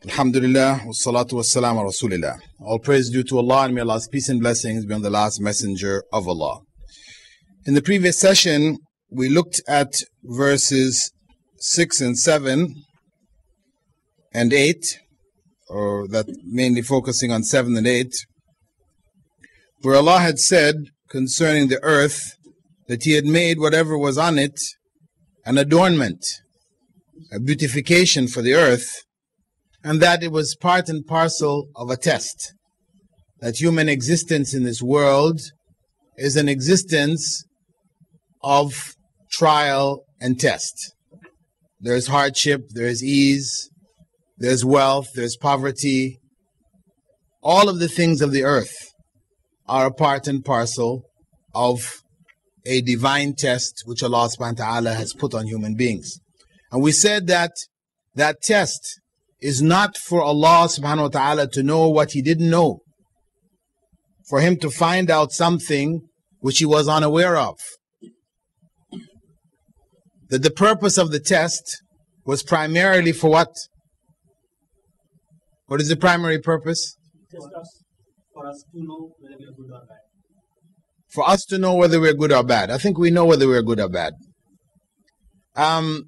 Alhamdulillah, wassalatu wassalamu ala rasulillah. All praise due to Allah, and may Allah's peace and blessings be on the last messenger of Allah. In the previous session, we looked at verses 6 and 7 and 8, or that mainly focusing on 7 and 8, where Allah had said concerning the earth that He had made whatever was on it an adornment, a beautification for the earth, and that it was part and parcel of a test. That human existence in this world is an existence of trial and test. There's hardship, there's ease, there's wealth, there's poverty. All of the things of the earth are a part and parcel of a divine test which Allah subhanahu wa ta'ala has put on human beings. And we said that that test is not for Allah subhanahu wa ta'ala to know what He didn't know, for Him to find out something which He was unaware of. That the purpose of the test was primarily for what? What is the primary purpose? For us to know whether we are good or bad. For us to know whether we're good or bad. I think we know whether we're good or bad.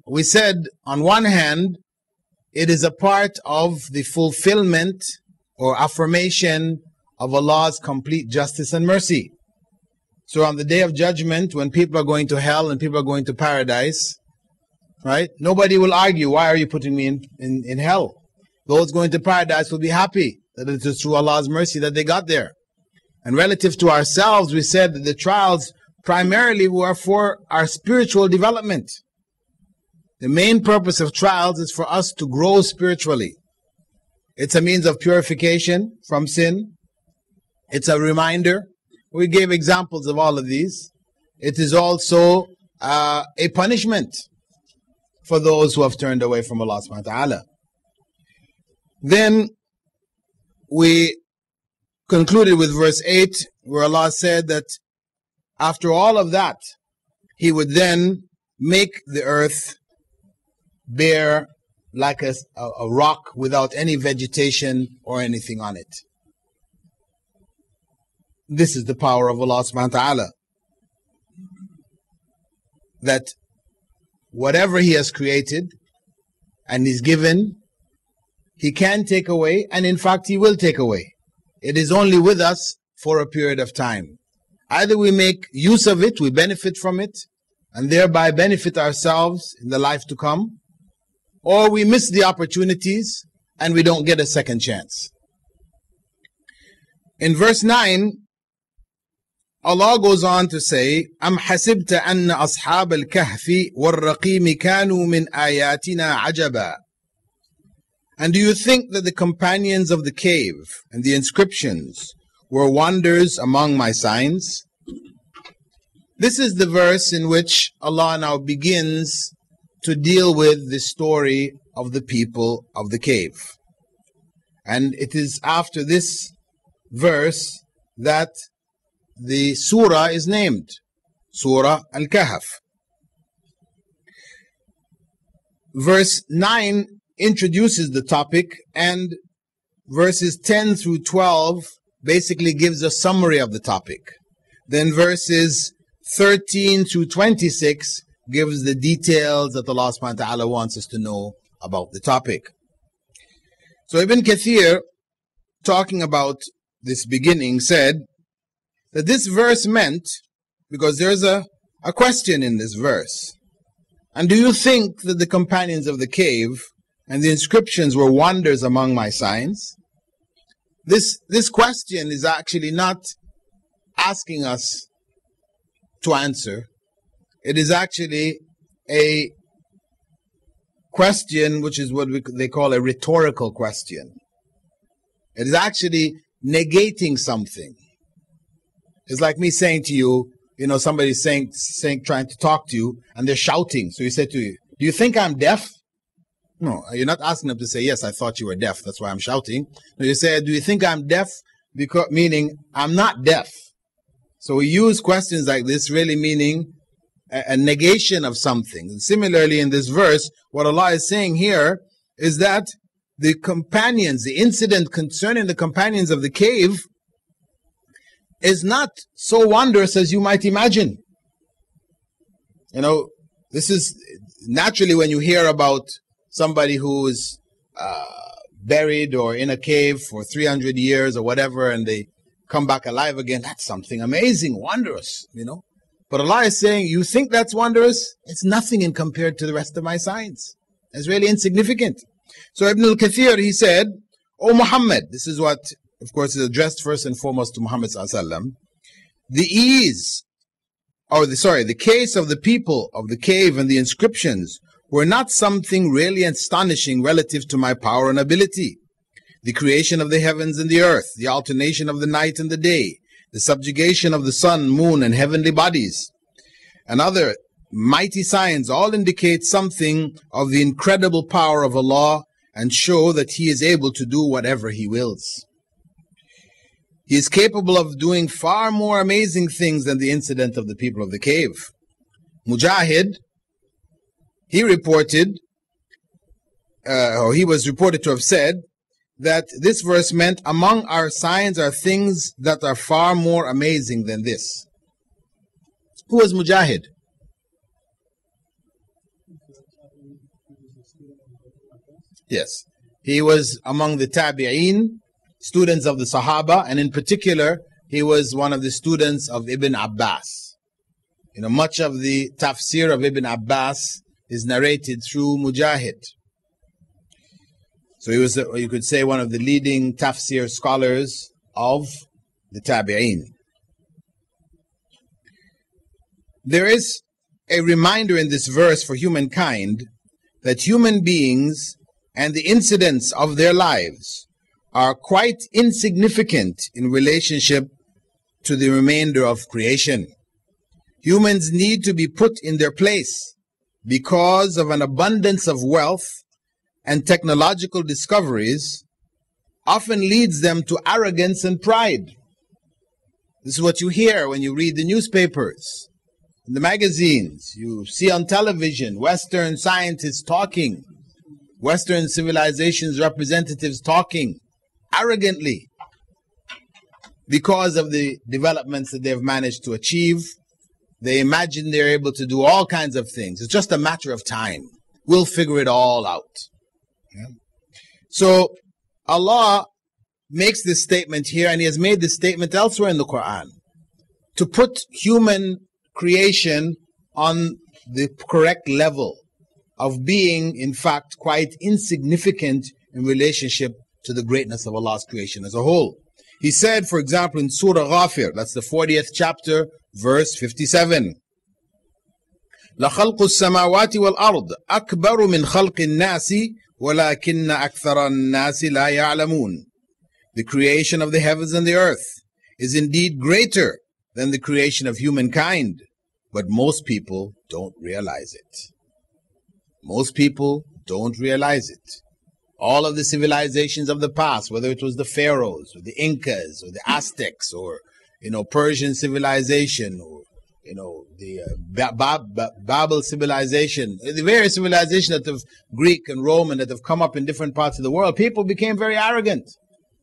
We said, on one hand, it is a part of the fulfillment or affirmation of Allah's complete justice and mercy. So on the day of judgment, when people are going to hell and people are going to paradise, right? Nobody will argue, why are you putting me in hell? Those going to paradise will be happy that it is through Allah's mercy that they got there. And relative to ourselves, we said that the trials primarily were for our spiritual development. The main purpose of trials is for us to grow spiritually. It's a means of purification from sin. It's a reminder. We gave examples of all of these. It is also a punishment for those who have turned away from Allah subhanahu wa ta'ala. Then we concluded with verse 8, where Allah said that after all of that, He would then make the earth bare like a rock without any vegetation or anything on it. This is the power of Allah subhanahu wa ta'ala. That whatever He has created and is given, He can take away, and in fact He will take away. It is only with us for a period of time. Either we make use of it, we benefit from it, and thereby benefit ourselves in the life to come, or we miss the opportunities and we don't get a second chance. In verse 9, Allah goes on to say, أَمْ حَسِبْتَ أَنَّ أَصْحَابَ الْكَهْفِ وَالرَّقِيمِ كَانُوا مِنْ آيَاتِنَا عَجَبًا. And do you think that the companions of the cave and the inscriptions were wonders among my signs? This is the verse in which Allah now begins to deal with the story of the people of the cave. And it is after this verse that the surah is named, Surah Al-Kahf. Verse 9 introduces the topic, and verses 10 through 12 basically gives a summary of the topic. Then verses 13 through 26 gives the details that Allah subhanahu wa ta'ala wants us to know about the topic. So Ibn Kathir, talking about this beginning, said that this verse meant, because there's a question in this verse, and do you think that the companions of the cave and the inscriptions were wonders among my signs? This question is actually not asking us to answer. It is actually a question which is what they call a rhetorical question. It is actually negating something. It's like me saying to you, somebody's trying to talk to you, and they're shouting. So you say to you, do you think I'm deaf? No, you're not asking them to say, yes, I thought you were deaf, that's why I'm shouting. No, you say, do you think I'm deaf? Meaning, I'm not deaf. So we use questions like this really meaning a negation of something. And similarly, in this verse, what Allah is saying here is that the companions, the incident concerning the companions of the cave is not so wondrous as you might imagine. You know, this is naturally when you hear about somebody who is buried or in a cave for 300 years or whatever, and they come back alive again, that's something amazing, wondrous, you know. But Allah is saying, you think that's wondrous? It's nothing in compared to the rest of my signs. It's really insignificant. So Ibn al-Kathir, he said, O Muhammad, this is what, of course, is addressed first and foremost to Muhammad sallallahu alaihi wasallam. The case of the people of the cave and the inscriptions were not something really astonishing relative to my power and ability. The creation of the heavens and the earth, the alternation of the night and the day, the subjugation of the sun, moon, and heavenly bodies, and other mighty signs all indicate something of the incredible power of Allah and show that He is able to do whatever He wills. He is capable of doing far more amazing things than the incident of the people of the cave. Mujahid, he was reported to have said that this verse meant, among our signs are things that are far more amazing than this. Who was Mujahid? Yes, he was among the Tabi'een, students of the Sahaba, and in particular, he was one of the students of Ibn Abbas. You know, much of the Tafseer of Ibn Abbas is narrated through Mujahid. So he was, you could say, one of the leading Tafseer scholars of the Tabi'een. There is a reminder in this verse for humankind that human beings and the incidents of their lives are quite insignificant in relationship to the remainder of creation. Humans need to be put in their place because of an abundance of wealth and technological discoveries often leads them to arrogance and pride. This is what you hear when you read the newspapers, in the magazines, you see on television, Western scientists talking, Western civilization's representatives talking arrogantly because of the developments that they've managed to achieve. They imagine they're able to do all kinds of things. It's just a matter of time. We'll figure it all out. Yeah. So Allah makes this statement here, and He has made this statement elsewhere in the Quran, to put human creation on the correct level of being, in fact, quite insignificant in relationship to the greatness of Allah's creation as a whole. He said, for example, in Surah Ghafir, that's the 40th chapter, verse 57, لَخَلْقُ السَّمَاوَاتِ وَالْأَرْضِ أَكْبَرُ مِنْ خَلْقِ النَّاسِ وَلَكِنَّ أَكْثَرَ النَّاسِ لَا يَعْلَمُونَ. The creation of the heavens and the earth is indeed greater than the creation of humankind, but most people don't realize it. Most people don't realize it. All of the civilizations of the past, whether it was the pharaohs or the Incas or the Aztecs or, Persian civilization or, the Babel civilization, the various civilizations that have Greek and Roman that have come up in different parts of the world, people became very arrogant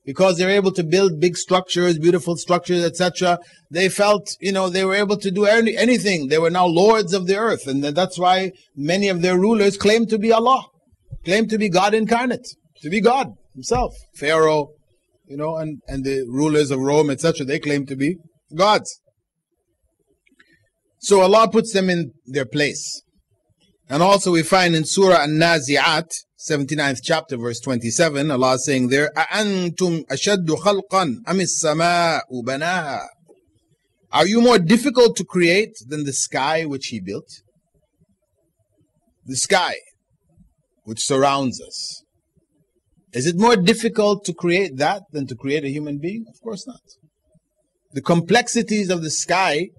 because they're able to build big structures, beautiful structures, etc. They felt, they were able to do anything. They were now lords of the earth, and that's why many of their rulers claimed to be Allah. Claimed to be God incarnate, to be God Himself. Pharaoh, and the rulers of Rome, etc., they claim to be gods. So Allah puts them in their place. And also we find in Surah An-Nazi'at, 79th chapter, verse 27, Allah is saying there, أَأَنْتُمْ أَشَدُّ خَلْقًا أَمِ السَّمَاءُ بَنَاهَا. Are you more difficult to create than the sky which He built? The sky which surrounds us. Is it more difficult to create that than to create a human being? Of course not. The complexities of the sky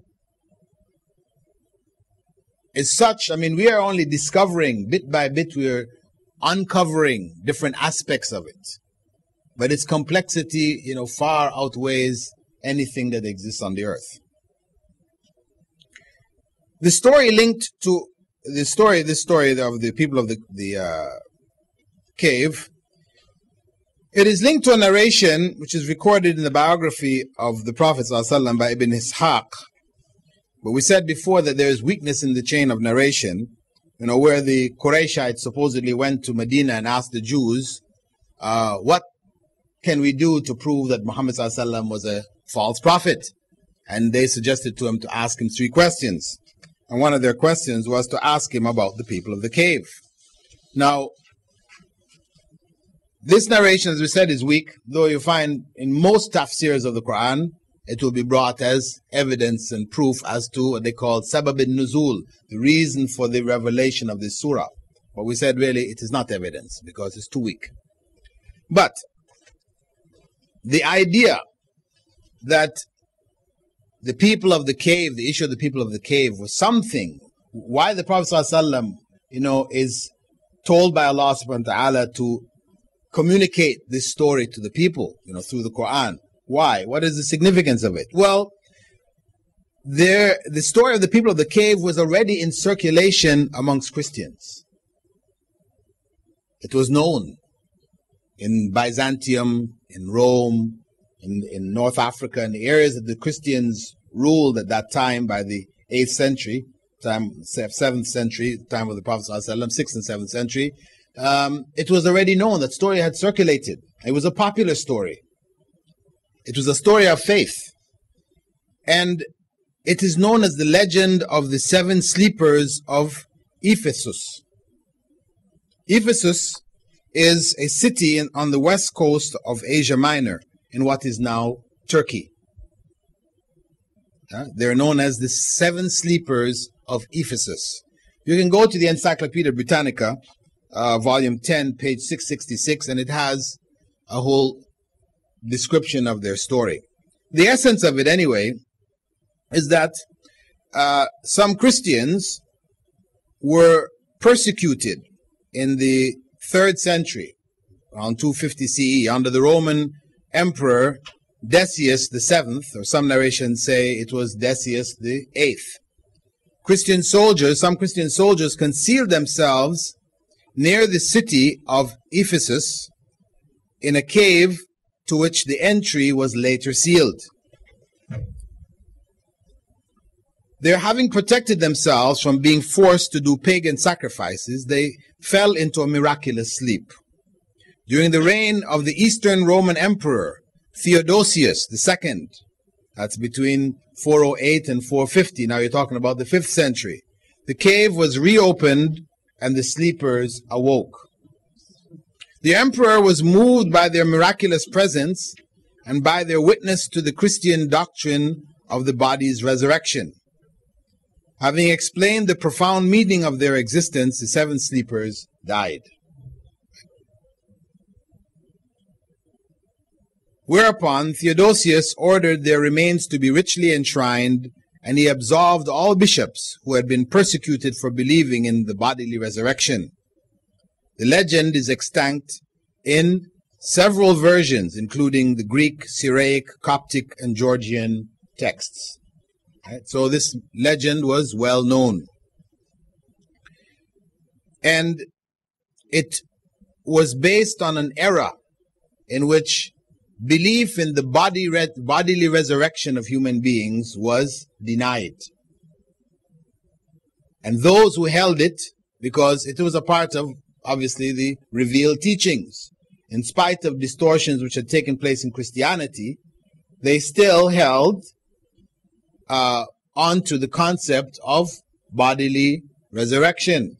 is such, we are only discovering, bit by bit, we are uncovering different aspects of it. But its complexity, far outweighs anything that exists on the earth. The story linked to this story of the people of the cave It is linked to a narration which is recorded in the biography of the Prophet ﷺ by Ibn Ishaq. But we said before that there is weakness in the chain of narration, where the Qurayshites supposedly went to Medina and asked the Jews, what can we do to prove that Muhammad ﷺ was a false prophet? And they suggested to him to ask him 3 questions. And one of their questions was to ask him about the people of the cave. Now, this narration, as we said, is weak, though you find in most tafseers of the Quran, it will be brought as evidence and proof as to what they call sabab al-nuzul, the reason for the revelation of this surah. But we said really it is not evidence because it's too weak. But the idea that the people of the cave, the issue of the people of the cave was something, why the Prophet ﷺ, is told by Allah subhanahu wa ta'ala to communicate this story to the people, through the Quran. Why? What is the significance of it? Well, the story of the people of the cave was already in circulation amongst Christians. It was known in Byzantium, in Rome, in North Africa, in the areas that the Christians ruled at that time by the 8th century, 7th century, time of the Prophet ﷺ, 6th and 7th century. It was already known, that story had circulated. It was a popular story. It was a story of faith. And it is known as the legend of the 7 sleepers of Ephesus. Ephesus is a city on the west coast of Asia Minor, in what is now Turkey. They're known as the 7 sleepers of Ephesus. You can go to the Encyclopedia Britannica, volume 10, page 666, and it has a whole description of their story. The essence of it, anyway, is that some Christians were persecuted in the 3rd century, around 250 CE, under the Roman Emperor Decius the 7th, or some narrations say it was Decius the 8th. Some Christian soldiers concealed themselves near the city of Ephesus in a cave to which the entry was later sealed. There, having protected themselves from being forced to do pagan sacrifices, they fell into a miraculous sleep. During the reign of the Eastern Roman Emperor Theodosius II, that's between 408 and 450, now you're talking about the 5th century, the cave was reopened and the sleepers awoke. The emperor was moved by their miraculous presence and by their witness to the Christian doctrine of the body's resurrection. Having explained the profound meaning of their existence, the 7 sleepers died. Whereupon Theodosius ordered their remains to be richly enshrined, and he absolved all bishops who had been persecuted for believing in the bodily resurrection. The legend is extant in several versions, including the Greek, Syriac, Coptic, and Georgian texts. So this legend was well known. And it was based on an era in which belief in the bodily resurrection of human beings was denied. And those who held it, because it was a part of, obviously, the revealed teachings, in spite of distortions which had taken place in Christianity, they still held onto the concept of bodily resurrection.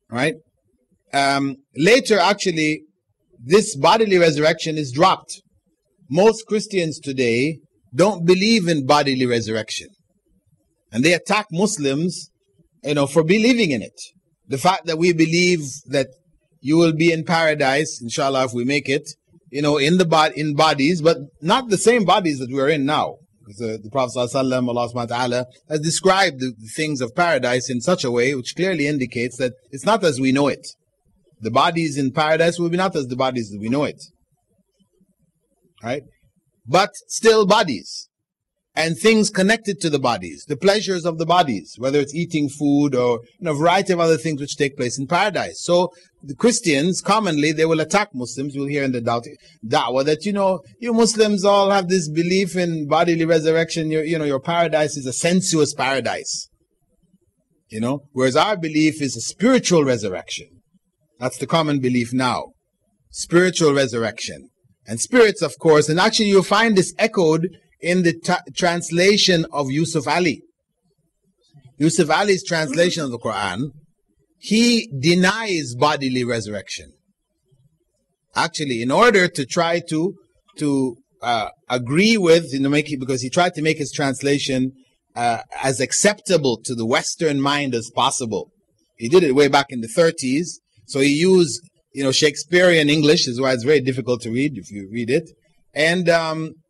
Right? Later, actually, this bodily resurrection is dropped. Most Christians today don't believe in bodily resurrection. And they attack Muslims, for believing in it. The fact that we believe that you will be in paradise, inshallah, if we make it, in bodies, but not the same bodies that we are in now. Because the Prophet ﷺ, Allah subhanahu wa ta'ala, has described the things of paradise in such a way which clearly indicates that it's not as we know it. The bodies in paradise will be not as the bodies that we know it. Right? But still bodies. and things connected to the bodies, the pleasures of the bodies, whether it's eating food or a variety of other things which take place in paradise. So the Christians, commonly, they will attack Muslims. You'll hear in the da'wah that, you Muslims all have this belief in bodily resurrection. Your paradise is a sensuous paradise. Whereas our belief is a spiritual resurrection. That's the common belief now. Spiritual resurrection. And spirits, of course, and actually you'll find this echoed in the translation of Yusuf Ali. Yusuf Ali's translation of the Quran, he denies bodily resurrection. Actually, in order to try to agree with, because he tried to make his translation as acceptable to the Western mind as possible. He did it way back in the 30s. So he used, Shakespearean English, is why it's very difficult to read if you read it. And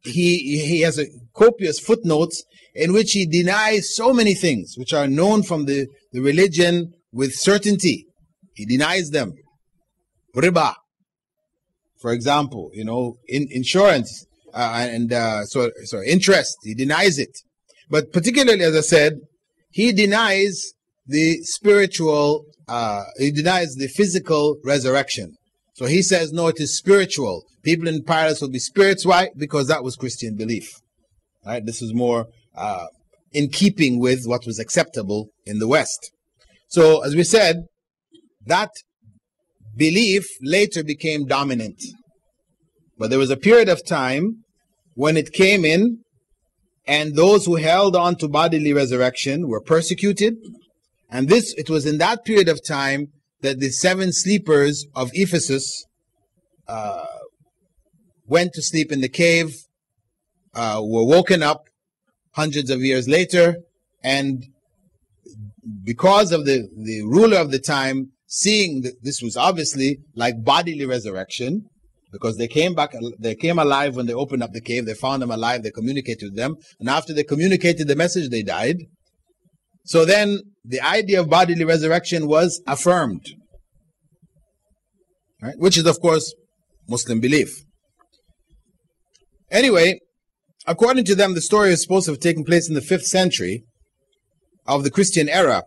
he has a copious footnotes in which he denies so many things which are known from the religion with certainty. He denies them. Riba, for example, insurance interest. He denies it. But particularly, as I said, he denies the spiritual, he denies the physical resurrection. So he says, no, it is spiritual. People in paradise will be spirits. Why? Because that was Christian belief. Right? This is more in keeping with what was acceptable in the West. So, as we said, that belief later became dominant. But there was a period of time when it came in, and those who held on to bodily resurrection were persecuted. And it was in that period of time that the 7 sleepers of Ephesus went to sleep in the cave, were woken up hundreds of years later, and because of the ruler of the time, seeing that this was obviously like bodily resurrection, because they came alive when they opened up the cave, they found them alive, they communicated with them, and after they communicated the message, they died. So then the idea of bodily resurrection was affirmed, right? Which is, of course, Muslim belief. Anyway, according to them, the story is supposed to have taken place in the 5th century of the Christian era.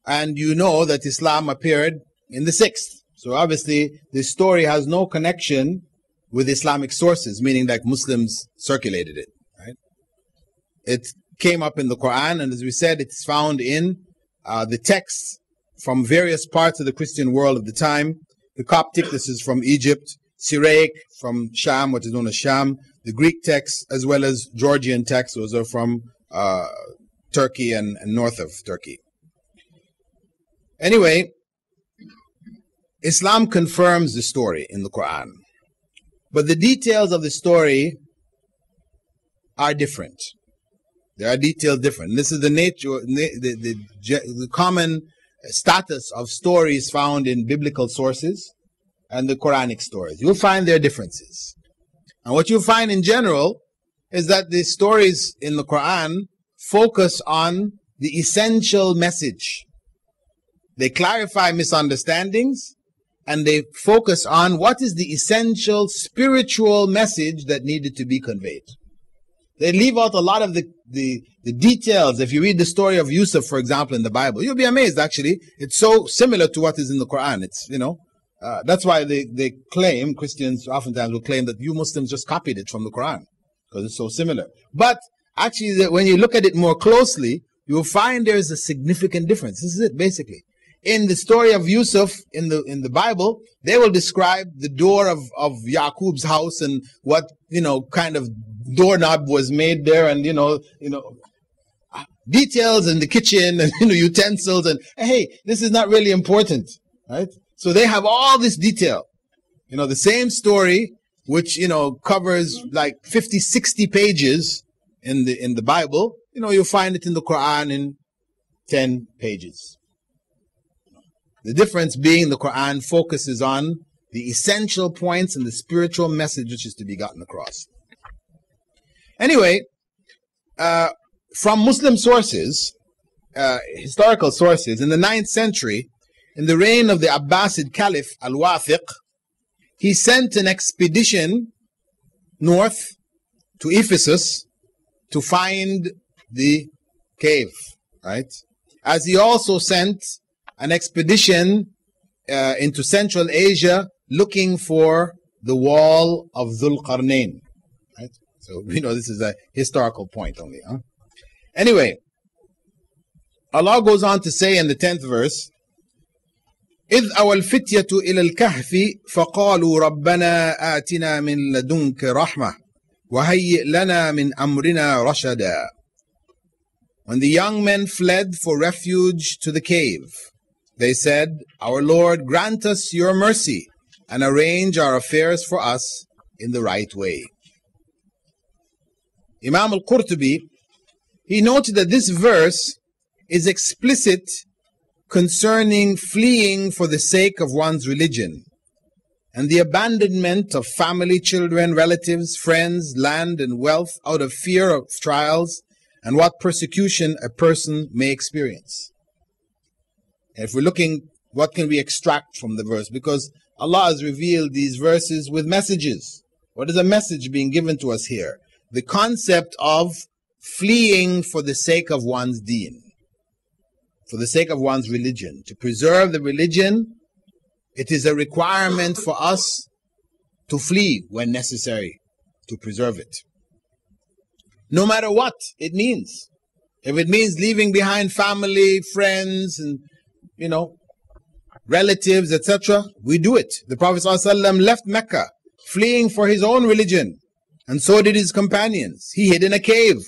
And you know that Islam appeared in the 6th. So obviously, this story has no connection with Islamic sources, meaning like Muslims circulated it, right? It came up in the Quran, and as we said, it's found in the texts from various parts of the Christian world of the time. The Coptic, this is from Egypt. Syriac from Sham, what is known as Sham. The Greek texts, as well as Georgian texts, those are from Turkey and north of Turkey. Anyway, Islam confirms the story in the Quran. But the details of the story are different. There are details different. This is the nature, the common status of stories found in biblical sources and the Quranic stories. You'll find their differences. And what you'll find in general is that the stories in the Quran focus on the essential message. They clarify misunderstandings, and they focus on what is the essential spiritual message that needed to be conveyed. They leave out a lot of the details. If you read the story of Yusuf, for example, in the Bible, you'll be amazed, actually. It's so similar to what is in the Quran. It's, that's why they claim, Christians oftentimes will claim that you Muslims just copied it from the Quran, because it's so similar. But actually, when you look at it more closely, you'll find there is a significant difference. This is it, basically. In the story of Yusuf in the Bible, they will describe the door of Yaqub's house and what, kind of doorknob was made there, and, details in the kitchen and, utensils, and hey, this is not really important, right? So they have all this detail. The same story, which, covers like 50, 60 pages in the Bible, you'll find it in the Quran in 10 pages. The difference being the Quran focuses on the essential points and the spiritual message which is to be gotten across. Anyway, from Muslim sources, historical sources, in the 9th century, in the reign of the Abbasid Caliph Al-Wathiq, he sent an expedition north to Ephesus to find the cave, right? As he also sent an expedition into Central Asia looking for the wall of Dhul Qarnayn, right? So we know this is a historical point only. Anyway, Allah goes on to say in the 10th verse, إذ أوى الفتية إلى الكهف فقالوا ربنا آتنا من لدنك رحمة وهيئ لنا من أمرنا رشدا. When the young men fled for refuge to the cave, they said, Our Lord, grant us your mercy and arrange our affairs for us in the right way. Imam al-Qurtubi, he noted that this verse is explicit concerning fleeing for the sake of one's religion and the abandonment of family, children, relatives, friends, land, and wealth out of fear of trials and what persecution a person may experience. And if we're looking, what can we extract from the verse? Because Allah has revealed these verses with messages. What is a message being given to us here? The concept of fleeing for the sake of one's deen, for the sake of one's religion. To preserve the religion, it is a requirement for us to flee when necessary to preserve it. No matter what it means. If it means leaving behind family, friends, and relatives, etc., we do it. The Prophet ﷺ left Mecca, fleeing for his own religion, and so did his companions. He hid in a cave.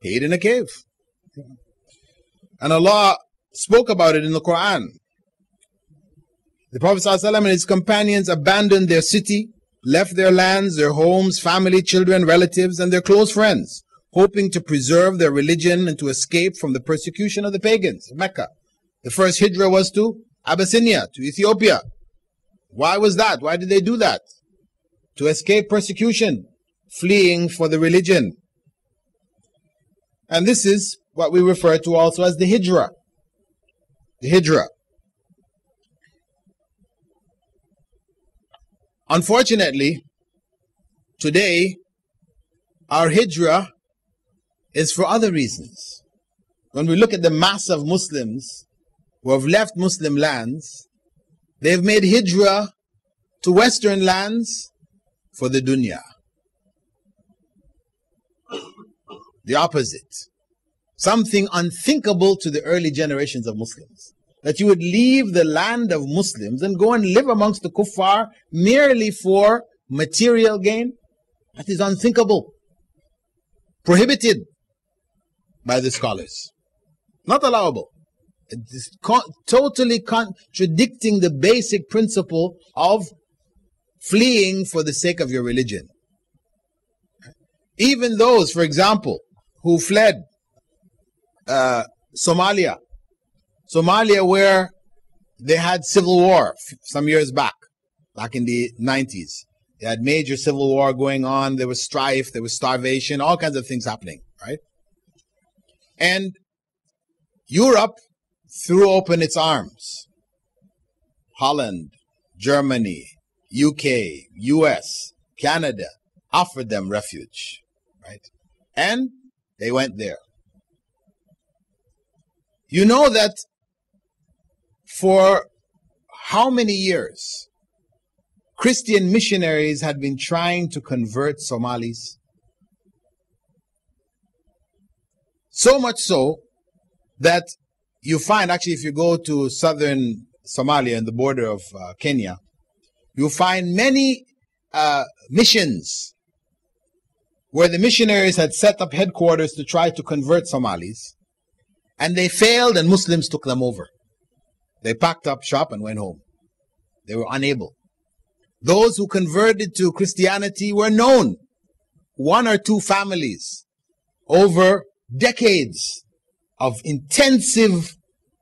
He hid in a cave. And Allah spoke about it in the Quran. The Prophet ﷺ and his companions abandoned their city, left their lands, their homes, family, children, relatives, and their close friends, hoping to preserve their religion and to escape from the persecution of the pagans of Mecca. The first hijrah was to Abyssinia, to Ethiopia. Why was that? Why did they do that? To escape persecution, fleeing for the religion. And this is what we refer to also as the hijrah. The hijrah. Unfortunately, today, our hijrah is for other reasons. When we look at the mass of Muslims who have left Muslim lands, they've made hijrah to Western lands for the dunya. The opposite. Something unthinkable to the early generations of Muslims. That you would leave the land of Muslims and go and live amongst the kuffar merely for material gain. That is unthinkable. Prohibited by the scholars. Not allowable. It is totally contradicting the basic principle of fleeing for the sake of your religion. Even those, for example, who fled Somalia, where they had civil war some years back in the 90s. They had major civil war going on. There was strife, there was starvation, all kinds of things happening, right? And Europe threw open its arms. Holland, Germany, UK, US, Canada offered them refuge, right? And they went there. You know that for how many years Christian missionaries had been trying to convert Somalis? So much so that you find, actually, if you go to southern Somalia and the border of Kenya, you find many missions where the missionaries had set up headquarters to try to convert Somalis, and they failed and Muslims took them over. They packed up shop and went home. They were unable. Those who converted to Christianity were known. One or two families over decades of intensive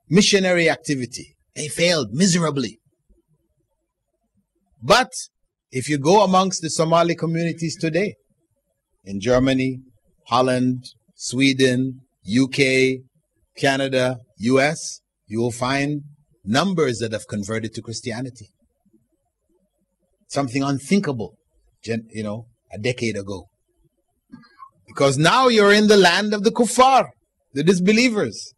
missionary activity. They failed miserably. But if you go amongst the Somali communities today, in Germany, Holland, Sweden, UK, Canada, US, you will find numbers that have converted to Christianity. Something unthinkable, a decade ago. Because now you're in the land of the kuffar, the disbelievers.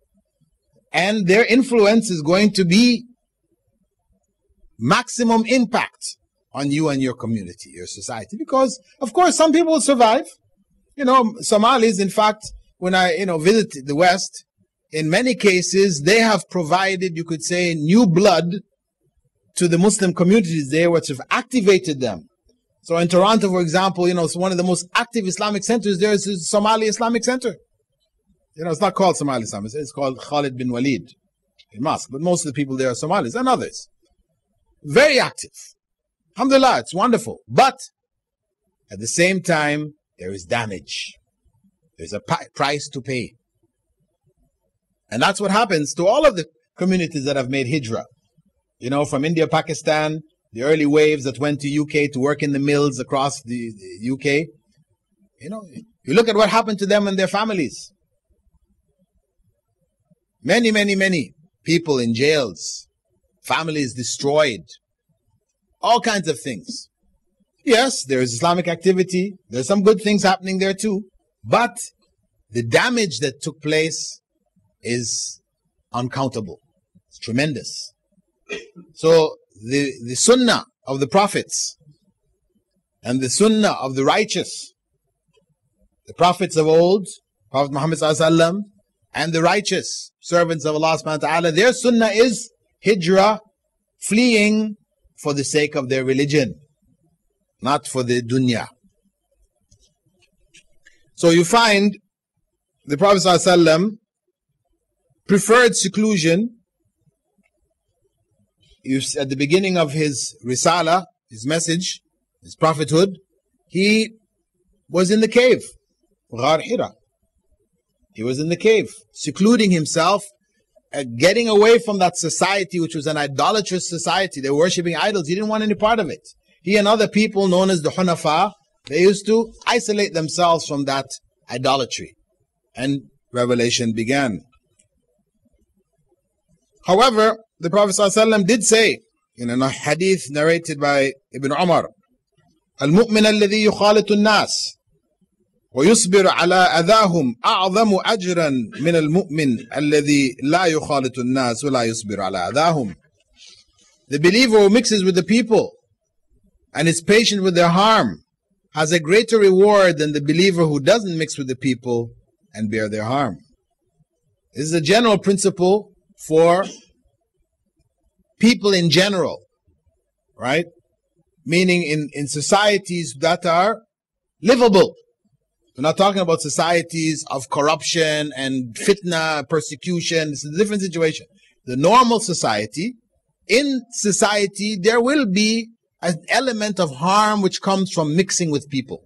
And their influence is going to be maximum impact on you and your community, your society. Because, of course, some people will survive. Somalis, in fact, when I, visit the West, in many cases, they have provided, you could say, new blood to the Muslim communities there, which have activated them. So in Toronto, for example, it's one of the most active Islamic centers there is the Somali Islamic Center. It's not called Somali Islamic, it's called Khalid bin Walid Mosque, but most of the people there are Somalis and others. Very active. Alhamdulillah, it's wonderful. But at the same time, there is damage. There's a price to pay. And that's what happens to all of the communities that have made hijrah. From India, Pakistan, the early waves that went to UK to work in the mills across the UK. You look at what happened to them and their families. Many, many, many people in jails, families destroyed, all kinds of things. Yes, there is Islamic activity. There's some good things happening there too. But the damage that took place is uncountable. It's tremendous. So the sunnah of the prophets and the sunnah of the righteous, the prophets of old, Prophet Muhammad ﷺ, and the righteous servants of Allah subhanahu wa ta'ala, their sunnah is hijrah, fleeing for the sake of their religion, not for the dunya. So you find the Prophet ﷺ preferred seclusion. At the beginning of his risala, his message, his prophethood, he was in the cave, Ghar Hira. He was in the cave, secluding himself, getting away from that society, which was an idolatrous society. They were worshipping idols. He didn't want any part of it. He and other people known as the Hunafa, they used to isolate themselves from that idolatry. And revelation began. However, the Prophet ﷺ did say in a hadith narrated by Ibn Umar, المؤمن الذي يخالط الناس ويصبر على أذاهم أعظم أجرا من المؤمن الذي لا يخالط الناس ولا يصبر على أذاهم. The believer who mixes with the people and is patient with their harm has a greater reward than the believer who doesn't mix with the people and bear their harm. This is a general principle for people in general, right? Meaning in societies that are livable. We're not talking about societies of corruption and fitna, persecution. It's a different situation. The normal society, in society, there will be an element of harm which comes from mixing with people.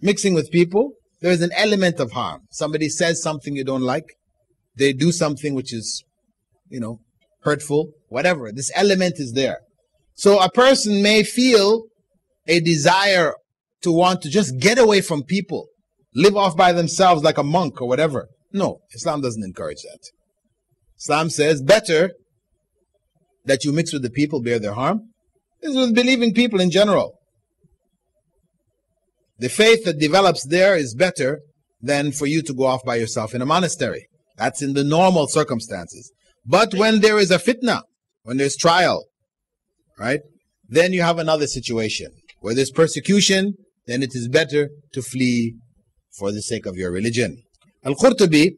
Mixing with people, there is an element of harm. Somebody says something you don't like. They do something which is, hurtful, whatever. This element is there. So a person may feel a desire to want to just get away from people, live off by themselves like a monk or whatever. No, Islam doesn't encourage that. Islam says better that you mix with the people, bear their harm. This is with believing people in general. The faith that develops there is better than for you to go off by yourself in a monastery. That's in the normal circumstances. But when there is a fitna, when there's trial, right, then you have another situation. Where there's persecution, then it is better to flee for the sake of your religion. Al-Qurtubi,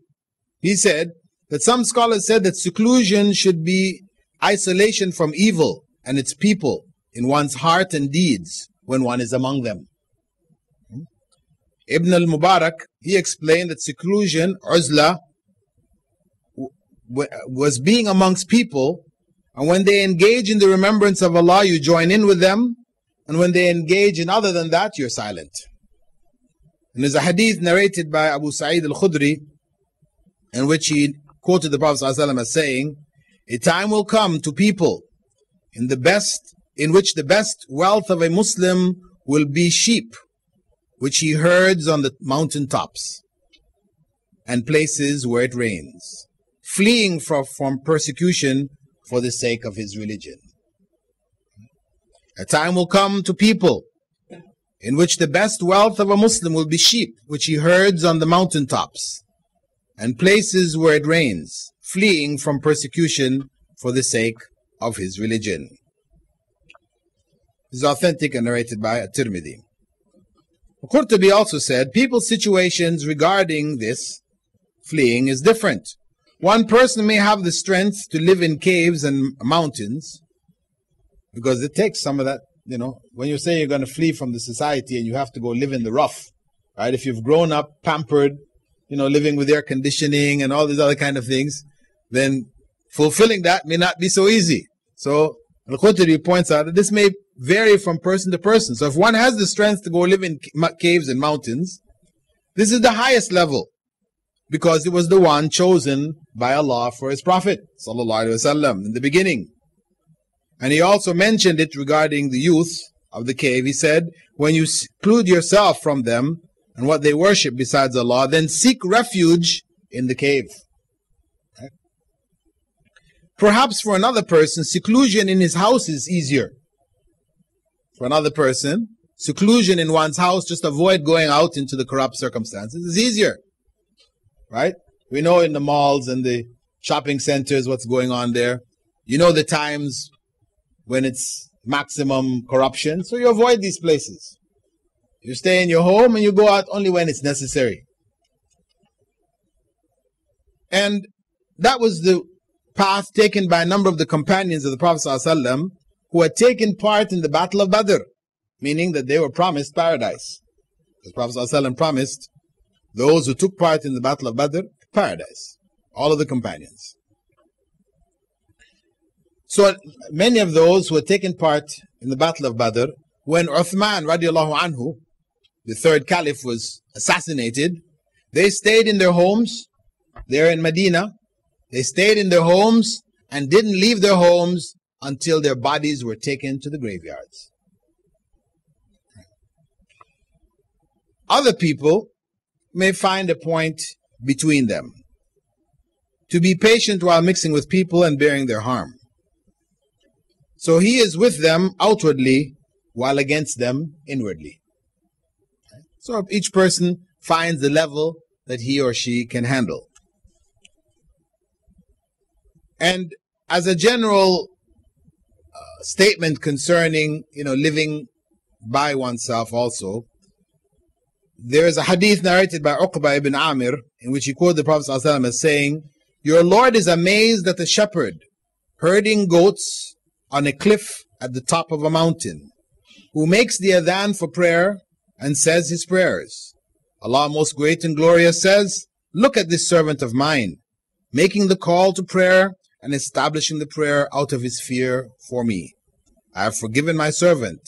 he said that some scholars said that seclusion should be isolation from evil and its people in one's heart and deeds when one is among them. Ibn al-Mubarak, he explained that seclusion, uzla, was being amongst people, and when they engage in the remembrance of Allah, you join in with them, and when they engage in other than that, you're silent. And there's a hadith narrated by Abu Sa'id al-Khudri, in which he quoted the Prophet ﷺ as saying, a time will come to people in which the best wealth of a Muslim will be sheep, which he herds on the mountain tops and places where it rains, fleeing from persecution for the sake of his religion. A time will come to people in which the best wealth of a Muslim will be sheep, which he herds on the mountaintops, and places where it rains, fleeing from persecution for the sake of his religion. This is authentic and narrated by At-Tirmidhi. Qurtubi also said, people's situations regarding this fleeing is different. One person may have the strength to live in caves and mountains, because it takes some of that, when you say you're going to flee from the society and you have to go live in the rough, right? If you've grown up pampered, living with air conditioning and all these other kind of things, then fulfilling that may not be so easy. So Al-Qurtubi points out that this may vary from person to person. So if one has the strength to go live in caves and mountains, this is the highest level, because it was the one chosen by Allah for His Prophet ﷺ in the beginning. And He also mentioned it regarding the youth of the cave. He said, when you seclude yourself from them and what they worship besides Allah, then seek refuge in the cave. Right? Perhaps for another person, seclusion in his house is easier. For another person, seclusion in one's house, just avoid going out into the corrupt circumstances, is easier. Right? We know in the malls and the shopping centers what's going on there. You know the times when it's maximum corruption, so you avoid these places. You stay in your home and you go out only when it's necessary. And that was the path taken by a number of the companions of the Prophet ﷺ who had taken part in the Battle of Badr, meaning that they were promised paradise. The Prophet ﷺ promised those who took part in the Battle of Badr paradise, all of the companions. So many of those who had taken part in the Battle of Badr, when Uthman radiallahu anhu, the third caliph, was assassinated, they stayed in their homes. They're in Medina. They stayed in their homes and didn't leave their homes until their bodies were taken to the graveyards. Other people may find a point between them, to be patient while mixing with people and bearing their harm. So he is with them outwardly while against them inwardly. So each person finds the level that he or she can handle. And as a general statement concerning, living by oneself also, there is a hadith narrated by Uqba ibn Amir in which he quoted the Prophet ﷺ as saying, "Your Lord is amazed at a shepherd herding goats on a cliff at the top of a mountain, who makes the adhan for prayer and says his prayers. Allah most great and glorious says, look at this servant of mine, making the call to prayer and establishing the prayer out of his fear for me. I have forgiven my servant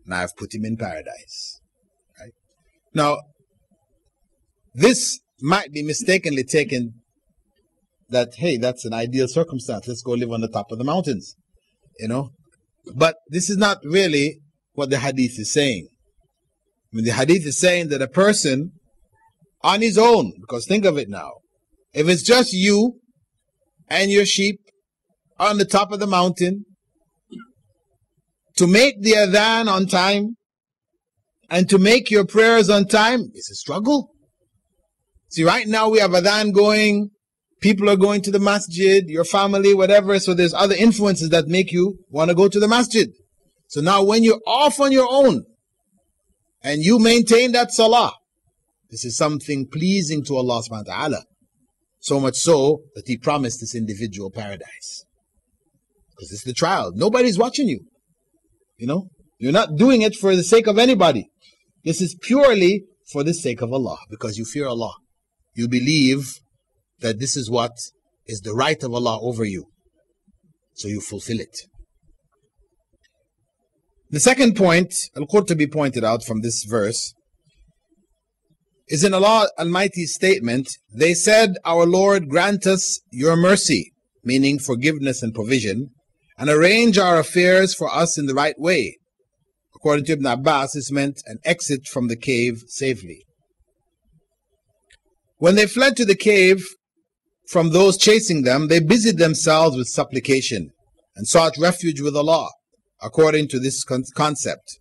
and I have put him in paradise." Right? Now, this might be mistakenly taken that, hey, that's an ideal circumstance. Let's go live on the top of the mountains. But this is not really what the hadith is saying. The hadith is saying that a person on his own, because think of it now, if it's just you and your sheep on the top of the mountain, to make the adhan on time and to make your prayers on time is a struggle. See, right now we have adhan going, people are going to the masjid, your family, whatever, so there's other influences that make you want to go to the masjid. So now when you're off on your own and you maintain that salah, this is something pleasing to Allah subhanahu wa ta'ala. So much so that He promised this individual paradise. Because it's the trial. Nobody's watching you. You're not doing it for the sake of anybody. This is purely for the sake of Allah, because you fear Allah. You believe that this is what is the right of Allah over you. So you fulfill it. The second point, Al-Qurtubi pointed out from this verse, is in Allah Almighty's statement. They said, our Lord, grant us your mercy, meaning forgiveness and provision, and arrange our affairs for us in the right way. According to Ibn Abbas, this meant an exit from the cave safely. When they fled to the cave from those chasing them, they busied themselves with supplication and sought refuge with Allah, according to this concept.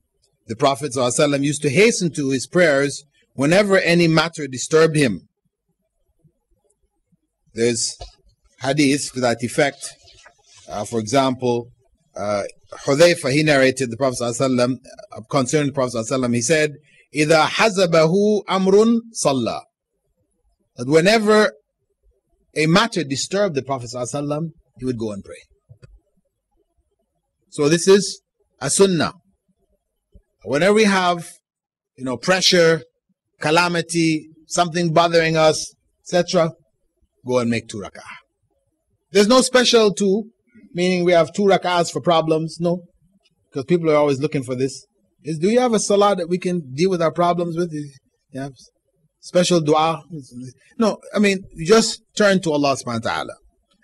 the Prophet ﷺ used to hasten to his prayers whenever any matter disturbed him. There's hadith to that effect. For example, Hudhayfa, he narrated the Prophet ﷺ, concerning the Prophet ﷺ, he said, إِذَا حَزَبَهُ أَمْرٌ صَلَّى. That whenever a matter disturbed the Prophet ﷺ, he would go and pray. So this is a sunnah. Whenever we have, pressure, calamity, something bothering us, etc., go and make 2 rak'ah. There's no special 2, meaning we have 2 rak'ahs for problems. No, because people are always looking for this. Do you have a salah that we can deal with our problems with? You have special dua? No, you just turn to Allah subhanahu wa ta'ala.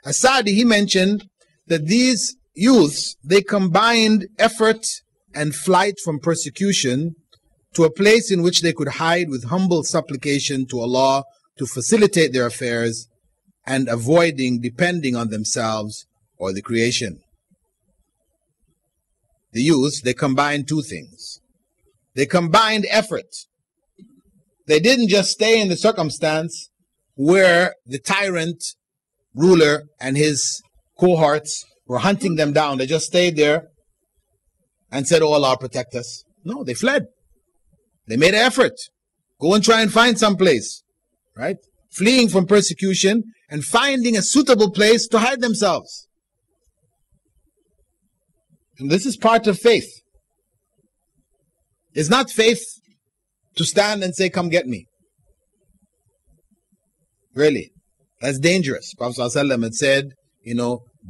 As-Sa'di, he mentioned that these youths, they combined effort and flight from persecution to a place in which they could hide with humble supplication to Allah to facilitate their affairs and avoiding depending on themselves or the creation. The youths, they combined 2 things. They combined effort. They didn't just stay in the circumstance where the tyrant ruler and his cohorts were hunting them down. They just stayed there and said, "Oh, Allah, protect us." No, they fled. They made an effort. Go and try and find some place, right? Fleeing from persecution and finding a suitable place to hide themselves. And this is part of faith. It's not faith to stand and say, "Come get me." Really, that's dangerous. Prophet ﷺ had said,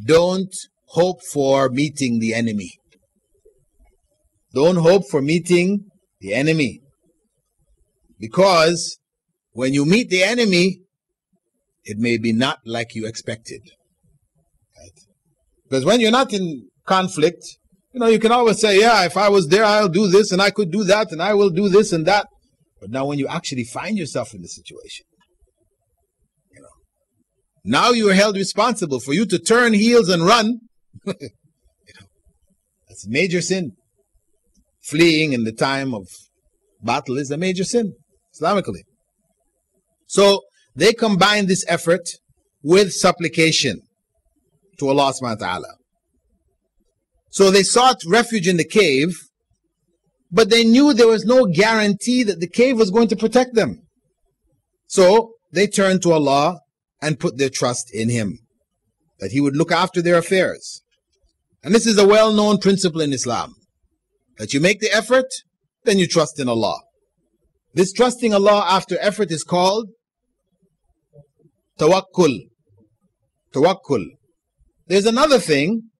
don't hope for meeting the enemy. Don't hope for meeting the enemy. Because when you meet the enemy, it may be not like you expected. Right? Because when you're not in conflict, you can always say, "Yeah, if I was there, I'll do this, and I could do that, and I will do this and that." But now when you actually find yourself in the situation, now you are held responsible. For you to turn heels and run, that's a major sin. Fleeing in the time of battle is a major sin, Islamically. So they combined this effort with supplication to Allah subhanahu wa ta'ala. So they sought refuge in the cave, but they knew there was no guarantee that the cave was going to protect them. So they turned to Allah and put their trust in Him, that He would look after their affairs. And this is a well-known principle in Islam, that you make the effort, then you trust in Allah. This trusting Allah after effort is called tawakkul. Tawakkul. There's another thing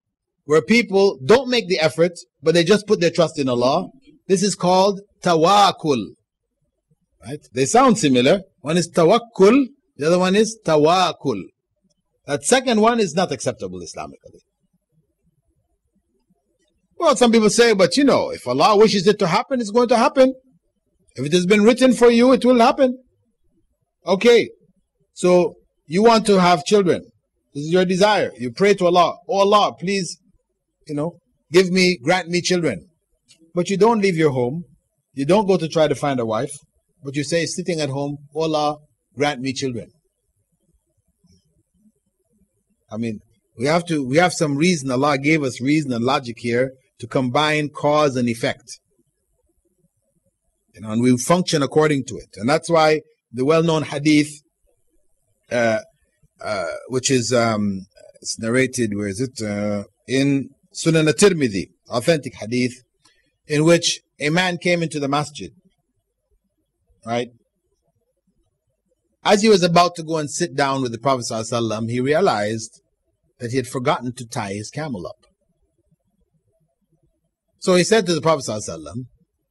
where people don't make the effort, but they just put their trust in Allah. This is called tawakkul. Right? They sound similar. One is tawakkul, the other one is tawakkul. That second one is not acceptable Islamically. Well, some people say, but if Allah wishes it to happen, it's going to happen. If it has been written for you, it will happen. Okay, so you want to have children. This is your desire. You pray to Allah. Oh Allah, please, grant me children. But you don't leave your home. You don't go to try to find a wife. But you say, sitting at home, oh Allah, grant me children. We have some reason. Allah gave us reason and logic here to combine cause and effect. And we function according to it. And that's why the well-known hadith, which is it's narrated, where is it? In Sunan at-Tirmidhi, authentic hadith, in which a man came into the masjid. Right? As he was about to go and sit down with the Prophet ﷺ, he realized that he had forgotten to tie his camel up. So he said to the Prophet ﷺ,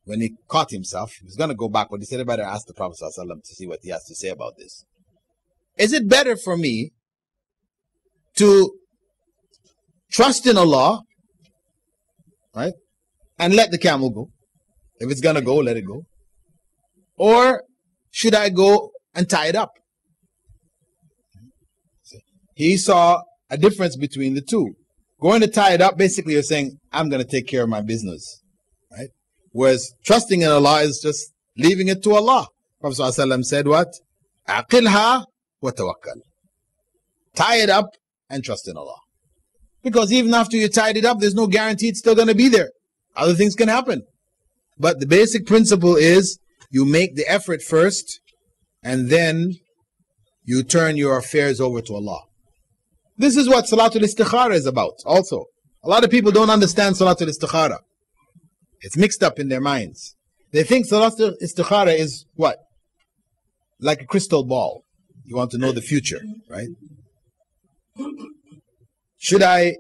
when he caught himself, he was going to go back, but he said, I better ask the Prophet ﷺ to see what he has to say about this. Is it better for me to trust in Allah, right, and let the camel go? If it's going to go, let it go. Or should I go and tie it up? He saw a difference between the two. Going to tie it up, basically you're saying, I'm going to take care of my business. Right? Whereas trusting in Allah is just leaving it to Allah. Prophet ﷺ said what? Aqilha wa tawakkal. Tie it up and trust in Allah. Because even after you tied it up, there's no guarantee it's still going to be there. Other things can happen. But the basic principle is you make the effort first and then you turn your affairs over to Allah. This is what Salatul Istikhara is about also. A lot of people don't understand Salatul Istikhara. It's mixed up in their minds. They think Salatul Istikhara is what? Like a crystal ball. You want to know the future, right? Should I,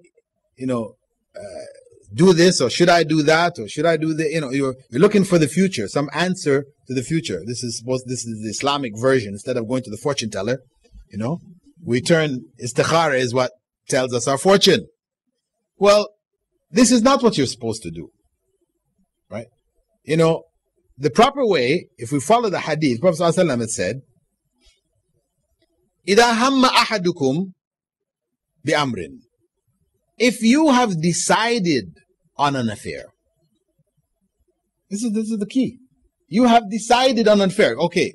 do this, or should I do that, or should I do the, you're looking for the future, some answer to the future. This is the Islamic version. Instead of going to the fortune teller, we turn istikhara is what tells us our fortune. Well, this is not what you're supposed to do, right? The proper way, if we follow the hadith, Prophet ﷺ had said, إِذَا هَمَّ أَحَدُكُمْ بِأَمْرٍ. If you have decided on an affair, this is the key. You have decided on an affair. Okay,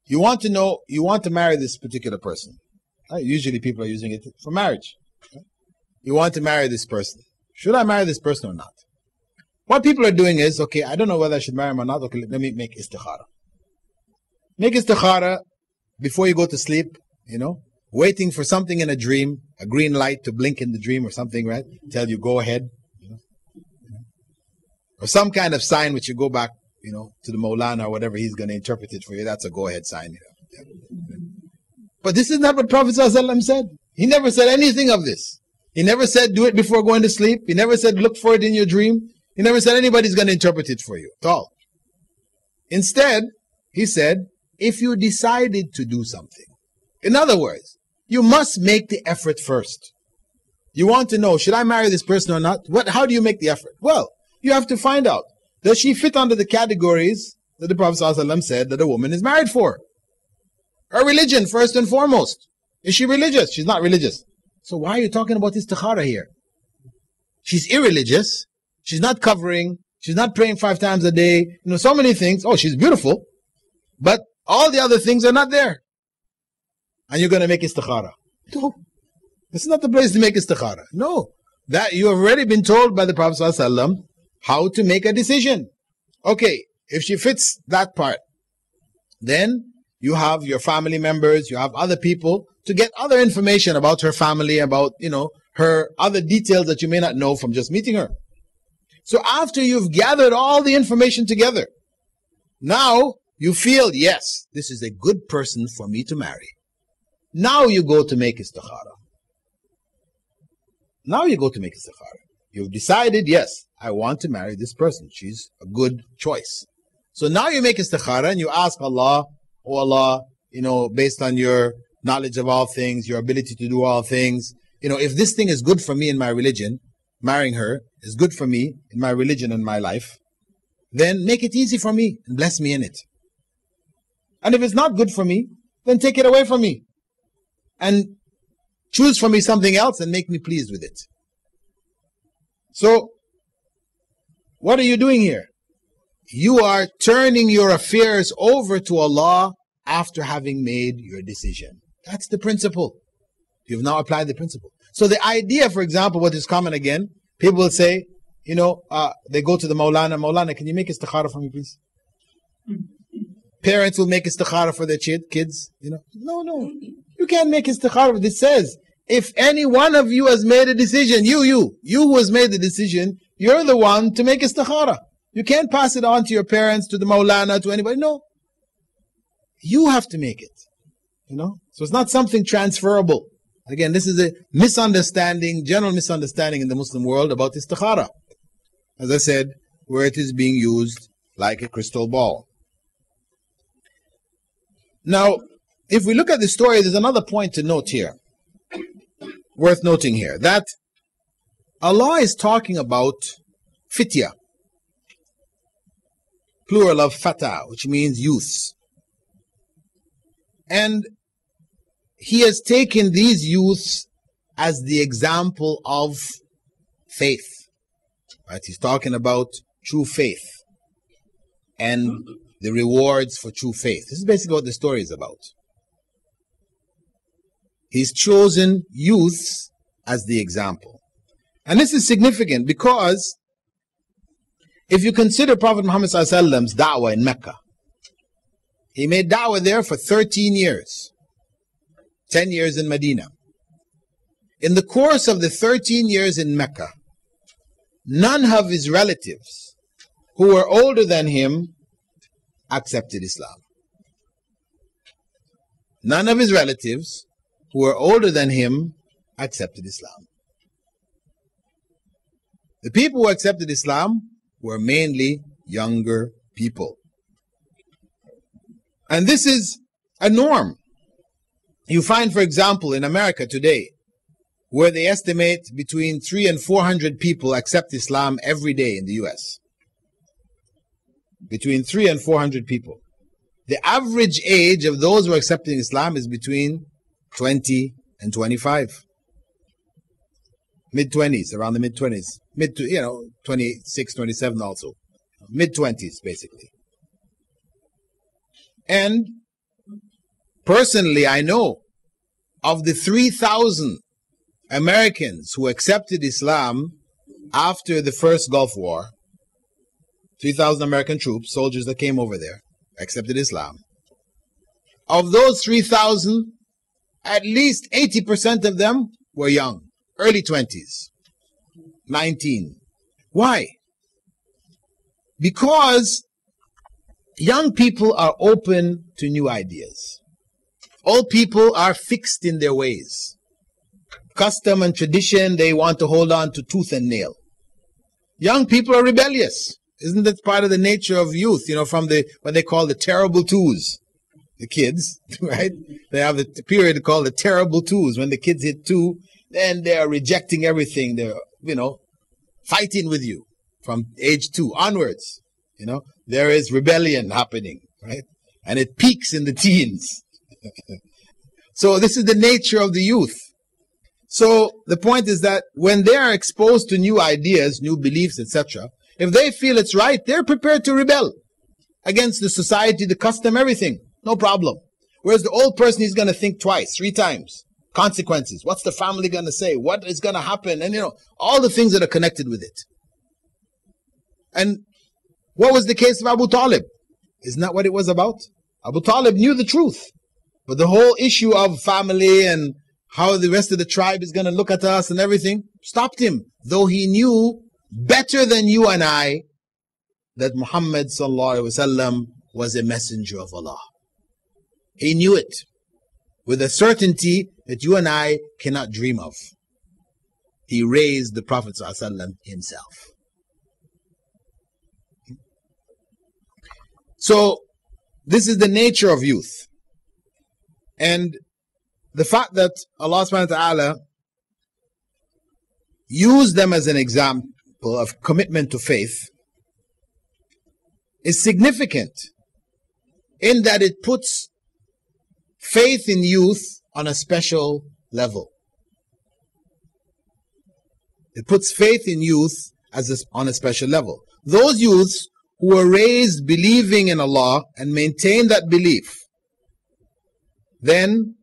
you want to marry this particular person. Right? Usually people are using it for marriage. Right? You want to marry this person. Should I marry this person or not? What people are doing is, okay, I don't know whether I should marry him or not. Okay, let me make istikhara. Make istikhara before you go to sleep, waiting for something in a dream, a green light to blink in the dream or something, right? Tell you go ahead. Or some kind of sign which you go back, to the Maulana or whatever he's going to interpret it for you. That's a go ahead sign. But this is not what Prophet ﷺ said. He never said anything of this. He never said do it before going to sleep. He never said look for it in your dream. He never said anybody's going to interpret it for you at all. Instead, he said, if you decided to do something. In other words, you must make the effort first. You want to know, should I marry this person or not? How do you make the effort? Well, you have to find out. Does she fit under the categories that the Prophet ﷺ said that a woman is married for? Her religion, first and foremost. Is she religious? She's not religious. So why are you talking about istikhara here? She's irreligious. She's not covering. She's not praying 5 times a day. So many things. Oh, she's beautiful. But all the other things are not there. And you're going to make istikhara. No. This is not the place to make istikhara. No. That you have already been told by the Prophet ﷺ how to make a decision. Okay, if she fits that part, then you have your family members, you have other people to get other information about her family, about, her other details that you may not know from just meeting her. So after you've gathered all the information together, now you feel, yes, this is a good person for me to marry. Now you go to make istikhara. You've decided, yes, I want to marry this person. She's a good choice. So now you make istikhara and you ask Allah, oh Allah, based on your knowledge of all things, your ability to do all things, if this thing is good for me in my religion, marrying her is good for me in my religion and my life, then make it easy for me and bless me in it. And if it's not good for me, then take it away from me and choose for me something else and make me pleased with it. So, what are you doing here? You are turning your affairs over to Allah after having made your decision. That's the principle. You've now applied the principle. So the idea, for example, what is common again, people will say, they go to the Maulana, can you make istikhara for me, please? Parents will make istikhara for their kids. No. You can't make istikhara. This says, if any one of you has made a decision, you who has made the decision, you're the one to make istikhara. You can't pass it on to your parents, to the Maulana, to anybody. No. You have to make it. So it's not something transferable. Again, this is a misunderstanding, general misunderstanding in the Muslim world about istikhara. As I said, where it is being used like a crystal ball. Now, if we look at the story, there's another point to note here, worth noting here, that Allah is talking about fitya, plural of fata, which means youths. And He has taken these youths as the example of faith. Right? He's talking about true faith. and the rewards for true faith. This is basically what the story is about. He's chosen youths as the example. And this is significant because if you consider Prophet Muhammad ﷺ's da'wah in Mecca, he made da'wah there for 13 years, 10 years in Medina. In the course of the 13 years in Mecca, none of his relatives who were older than him accepted Islam. None of his relatives who were older than him accepted Islam. The people who accepted Islam were mainly younger people. And this is a norm. You find, for example, in America today, where they estimate between 300 and 400 people accept Islam every day in the US. Between 300 and 400 people. The average age of those who are accepting Islam is between 20 and 25. Mid-20s, around the mid-20s. 26, 27 also. Mid-20s, basically. And personally, I know of the 3,000 Americans who accepted Islam after the first Gulf War, 3,000 American troops, soldiers that came over there, accepted Islam. Of those 3,000, at least 80% of them were young, early 20s, 19. Why? Because young people are open to new ideas. Old people are fixed in their ways. Custom and tradition, they want to hold on to tooth and nail. Young people are rebellious. Isn't that part of the nature of youth? From what they call the terrible twos. The kids, right? They have the period called the terrible twos. When the kids hit 2, then they are rejecting everything. They're, fighting with you from age 2 onwards. There is rebellion happening, right? And it peaks in the teens. So this is the nature of the youth. So the point is that when they are exposed to new ideas, new beliefs, etc., if they feel it's right, they're prepared to rebel against the society, the custom, everything. No problem. Whereas the old person is going to think twice, 3 times. Consequences. What's the family going to say? What is going to happen? And all the things that are connected with it. And what was the case of Abu Talib? Isn't that what it was about? Abu Talib knew the truth. But the whole issue of family and how the rest of the tribe is going to look at us and everything stopped him. Though he knew better than you and I that Muhammad ﷺ was a messenger of Allah. He knew it with a certainty that you and I cannot dream of. He raised the Prophet ﷺ himself. So this is the nature of youth. And the fact that Allah subhanahu wa ta'ala used them as an example of commitment to faith is significant in that it puts faith in youth on a special level. It puts faith in youth on a special level. Those youths who were raised believing in Allah and maintain that belief, then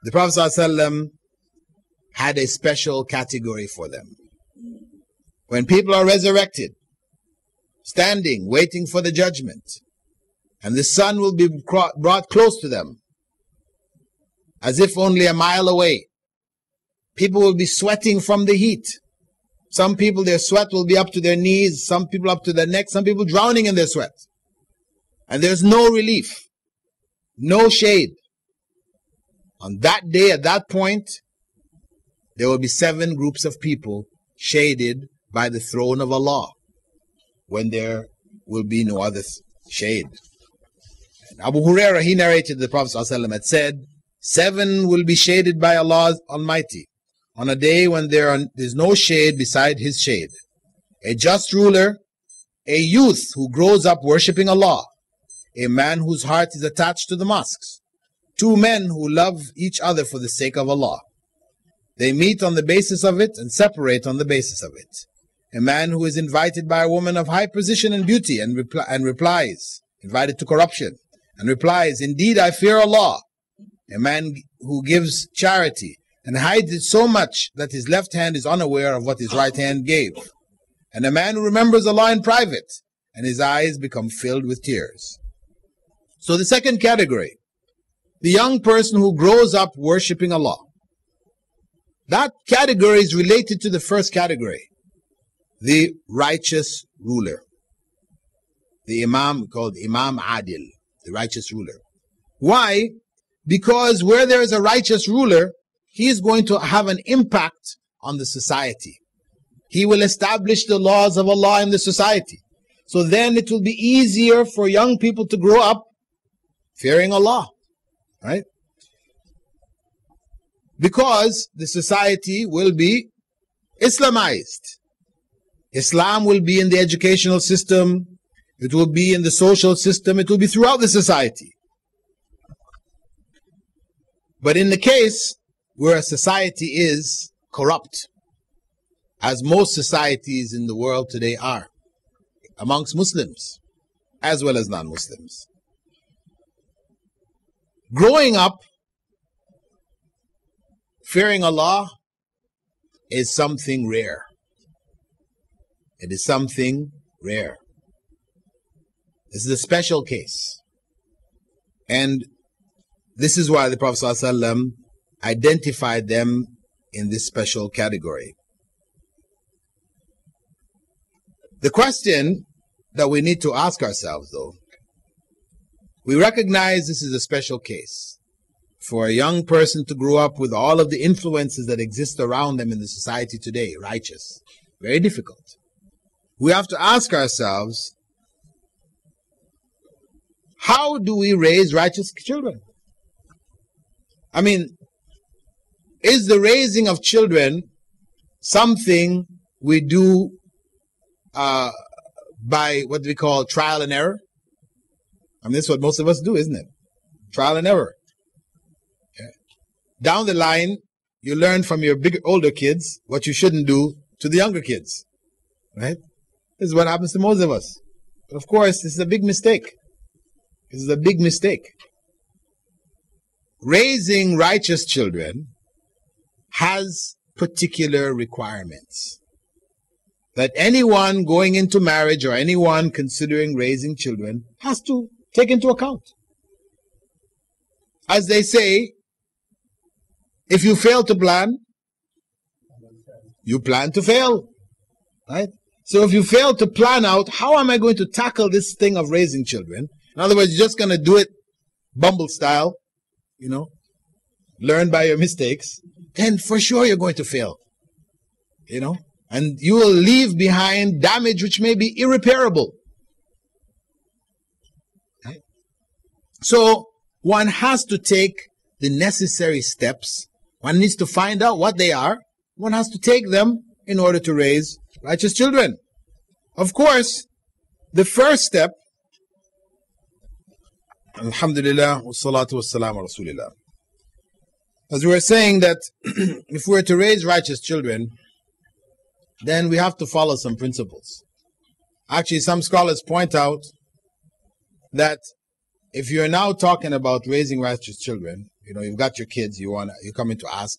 the Prophet ﷺ had a special category for them. When people are resurrected, standing, waiting for the judgment, and the sun will be brought close to them, as if only a mile away. People will be sweating from the heat. Some people, their sweat will be up to their knees, some people up to their neck, some people drowning in their sweat. And there's no relief, no shade. On that day, at that point, there will be 7 groups of people shaded by the throne of Allah, when there will be no other shade. And Abu Hurairah, he narrated the Prophet ﷺ had said, 7 will be shaded by Allah Almighty on a day when there's no shade beside His shade. A just ruler, a youth who grows up worshipping Allah, a man whose heart is attached to the mosques, 2 men who love each other for the sake of Allah. They meet on the basis of it and separate on the basis of it. A man who is invited by a woman of high position and beauty and replies, invited to corruption, and replies, "Indeed, I fear Allah." A man who gives charity and hides it so much that his left hand is unaware of what his right hand gave. And a man who remembers Allah in private and his eyes become filled with tears. So the second category, the young person who grows up worshipping Allah. That category is related to the first category, the righteous ruler. The Imam, called Imam Adil, the righteous ruler. Why? Because where there is a righteous ruler, he is going to have an impact on the society. He will establish the laws of Allah in the society. So then it will be easier for young people to grow up fearing Allah, right? Because the society will be Islamized. Islam will be in the educational system, it will be in the social system, it will be throughout the society. But in the case where a society is corrupt, as most societies in the world today are, amongst Muslims as well as non-Muslims, growing up fearing Allah is something rare. It is something rare. This is a special case. And this is why the Prophet ﷺ identified them in this special category. The question that we need to ask ourselves, though, we recognize this is a special case. For a young person to grow up with all of the influences that exist around them in the society today, righteous, very difficult. We have to ask ourselves, how do we raise righteous children? I mean, is the raising of children something we do by what we call trial and error? I mean, that's what most of us do, isn't it? Trial and error. Okay. Down the line, you learn from your older kids what you shouldn't do to the younger kids. Right? This is what happens to most of us. But of course, this is a big mistake. This is a big mistake. Raising righteous children has particular requirements that anyone going into marriage or anyone considering raising children has to take into account. As they say, if you fail to plan, you plan to fail. Right? So if you fail to plan out, how am I going to tackle this thing of raising children? In other words, you're just going to do it Bumble style, learn by your mistakes, then for sure you're going to fail. And you will leave behind damage which may be irreparable. Right? So one has to take the necessary steps. One needs to find out what they are. One has to take them in order to raise righteous children. Of course, the first step, alhamdulillah, wassalatu wassalamu rasulillah. As we were saying that if we are to raise righteous children, then we have to follow some principles. Actually, some scholars point out that if you're now talking about raising righteous children, you've got your kids, you're coming to ask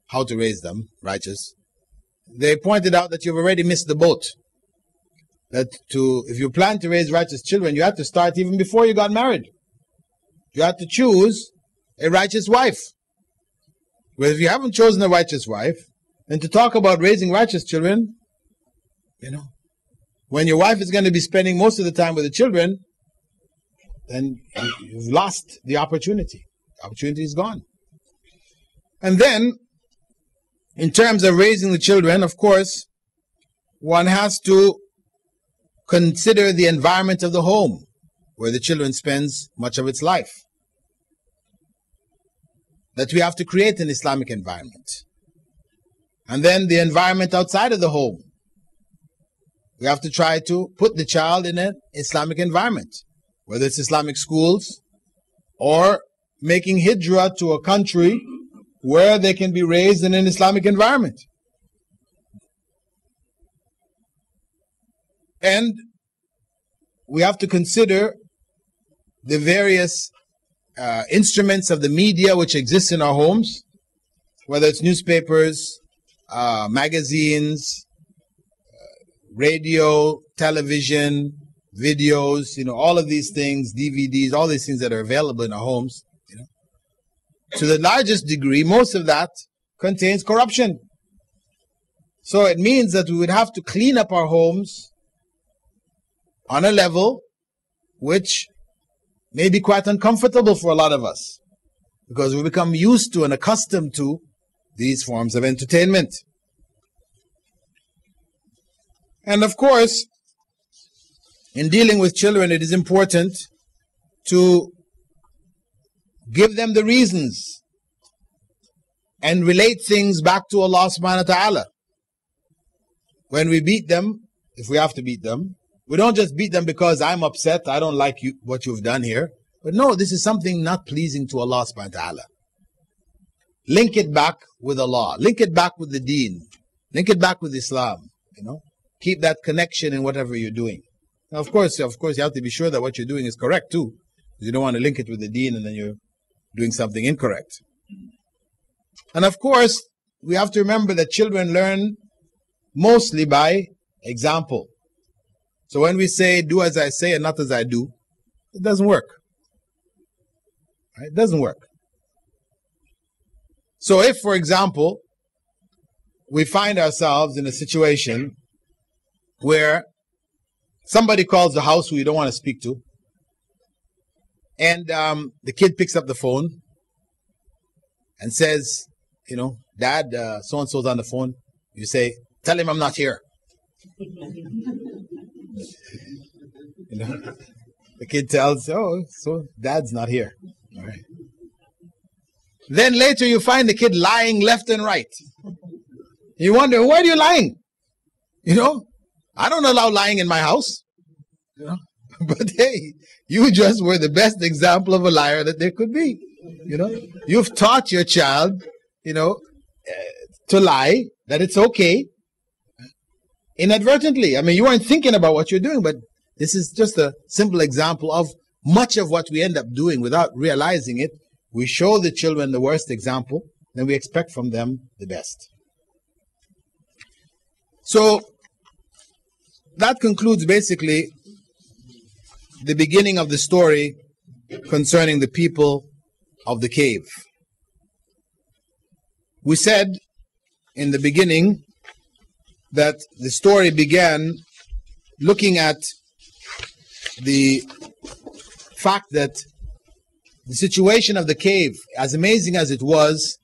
how to raise them righteous. They pointed out that you've already missed the boat. That if you plan to raise righteous children, you have to start even before you got married. You have to choose a righteous wife. But if you haven't chosen a righteous wife, then to talk about raising righteous children, when your wife is going to be spending most of the time with the children, then you've lost the opportunity. The opportunity is gone. And then, in terms of raising the children, of course, one has to consider the environment of the home where the children spends much of its life. That we have to create an Islamic environment. And then the environment outside of the home. We have to try to put the child in an Islamic environment, whether it's Islamic schools or making hijrah to a country where they can be raised in an Islamic environment. And we have to consider the various instruments of the media which exist in our homes, whether it's newspapers, magazines, radio, television, videos, all of these things, DVDs, all these things that are available in our homes. To the largest degree, most of that contains corruption. So it means that we would have to clean up our homes on a level which may be quite uncomfortable for a lot of us, because we become used to and accustomed to these forms of entertainment. And of course, in dealing with children, it is important to give them the reasons and relate things back to Allah subhanahu wa ta'ala. When we beat them, if we have to beat them, we don't just beat them because I'm upset, I don't like what you've done here. But no, this is something not pleasing to Allah subhanahu wa ta'ala. Link it back with Allah. Link it back with the deen. Link it back with Islam. Keep that connection in whatever you're doing. Now, of course, you have to be sure that what you're doing is correct too. You don't want to link it with the deen and then you're doing something incorrect. And of course, we have to remember that children learn mostly by example. So when we say, do as I say and not as I do, it doesn't work. Right? It doesn't work. So if, for example, we find ourselves in a situation where somebody calls the house who you don't want to speak to, and the kid picks up the phone and says, Dad, so-and-so's on the phone. You say, tell him I'm not here. The kid tells, so Dad's not here. All right. Then later you find the kid lying left and right. You wonder, why are you lying? I don't allow lying in my house. But hey, you just were the best example of a liar that there could be. You've taught your child, to lie, that it's okay. Inadvertently. You weren't thinking about what you're doing, but this is just a simple example of much of what we end up doing without realizing it. We show the children the worst example, then we expect from them the best. So that concludes basically the beginning of the story concerning the people of the cave. We said in the beginning that the story began looking at the fact that the situation of the cave, as amazing as it was,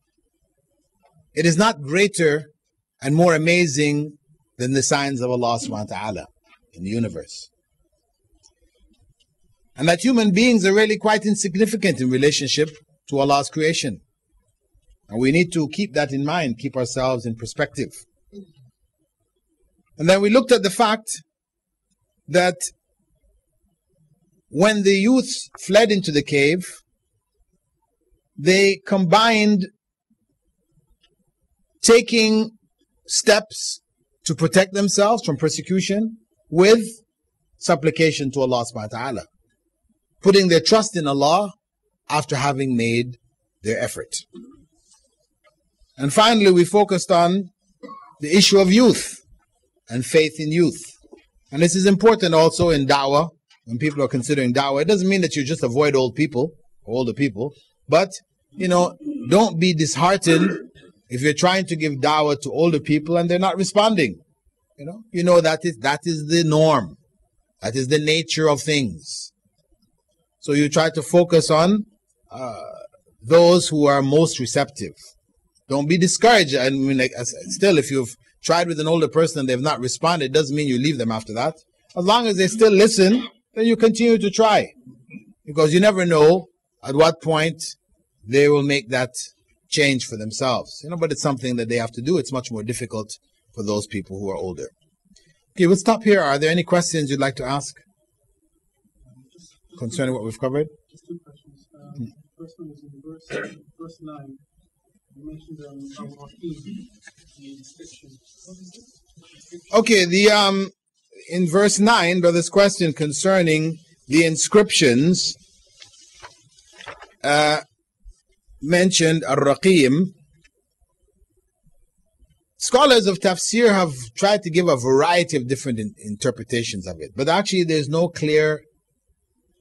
it is not greater and more amazing than the signs of Allah subhanahu wa ta'ala in the universe. And that human beings are really quite insignificant in relationship to Allah's creation. And we need to keep that in mind, keep ourselves in perspective. And then we looked at the fact that when the youth fled into the cave, they combined taking steps to protect themselves from persecution with supplication to Allah subhanahu wa ta'ala, putting their trust in Allah after having made their effort. And finally, we focused on the issue of youth and faith in youth. And this is important also in da'wah. When people are considering da'wah, it doesn't mean that you just avoid old people, older people, but, don't be disheartened if you're trying to give da'wah to older people and they're not responding. That is the norm. That is the nature of things. So you try to focus on those who are most receptive. Don't be discouraged. Still, if you've tried with an older person and they've not responded, it doesn't mean you leave them after that. As long as they still listen, then you continue to try. Because you never know at what point they will make that change for themselves. But it's something that they have to do. It's much more difficult for those people who are older. Okay, we'll stop here. Are there any questions you'd like to ask concerning what we've covered? Just two questions. First one is in verse 9. You mentioned the inscription. What is it? Okay, in verse 9, brother's question concerning the inscriptions mentioned Ar-Raqim. Scholars of Tafseer have tried to give a variety of different interpretations of it, but actually there's no clear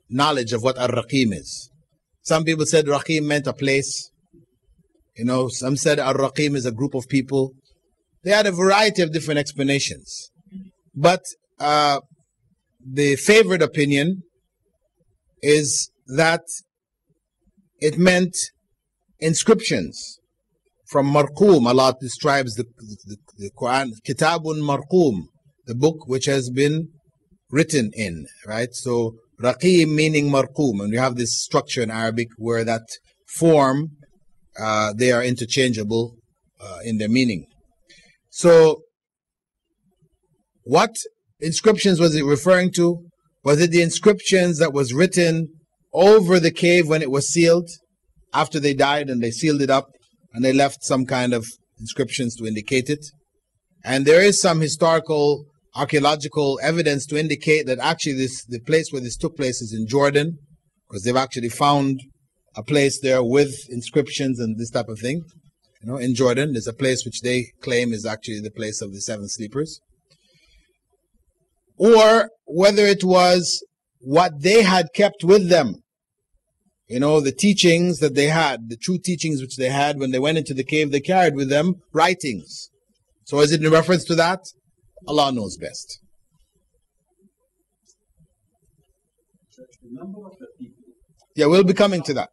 knowledge of what Ar-Raqim is. Some people said Raqim meant a place. Some said Ar-Raqim is a group of people. They had a variety of different explanations. But the favorite opinion is that it meant inscriptions from Marqum. Allah describes the Quran, Kitabun Marqum, the book which has been written in, right? So Raqim meaning Marqum, and we have this structure in Arabic where that form, they are interchangeable in their meaning. So what inscriptions was it referring to? Was it the inscriptions that was written over the cave when it was sealed, after they died and they sealed it up and they left some kind of inscriptions to indicate it? And there is some historical, archaeological evidence to indicate that actually the place where this took place is in Jordan, because they've actually found a place there with inscriptions and this type of thing. In Jordan, there's a place which they claim is actually the place of the seven sleepers. Or whether it was what they had kept with them. The teachings that they had, the true teachings which they had when they went into the cave, they carried with them writings. So is it in reference to that? Allah knows best. The number of the people. Yeah, we'll be coming to that.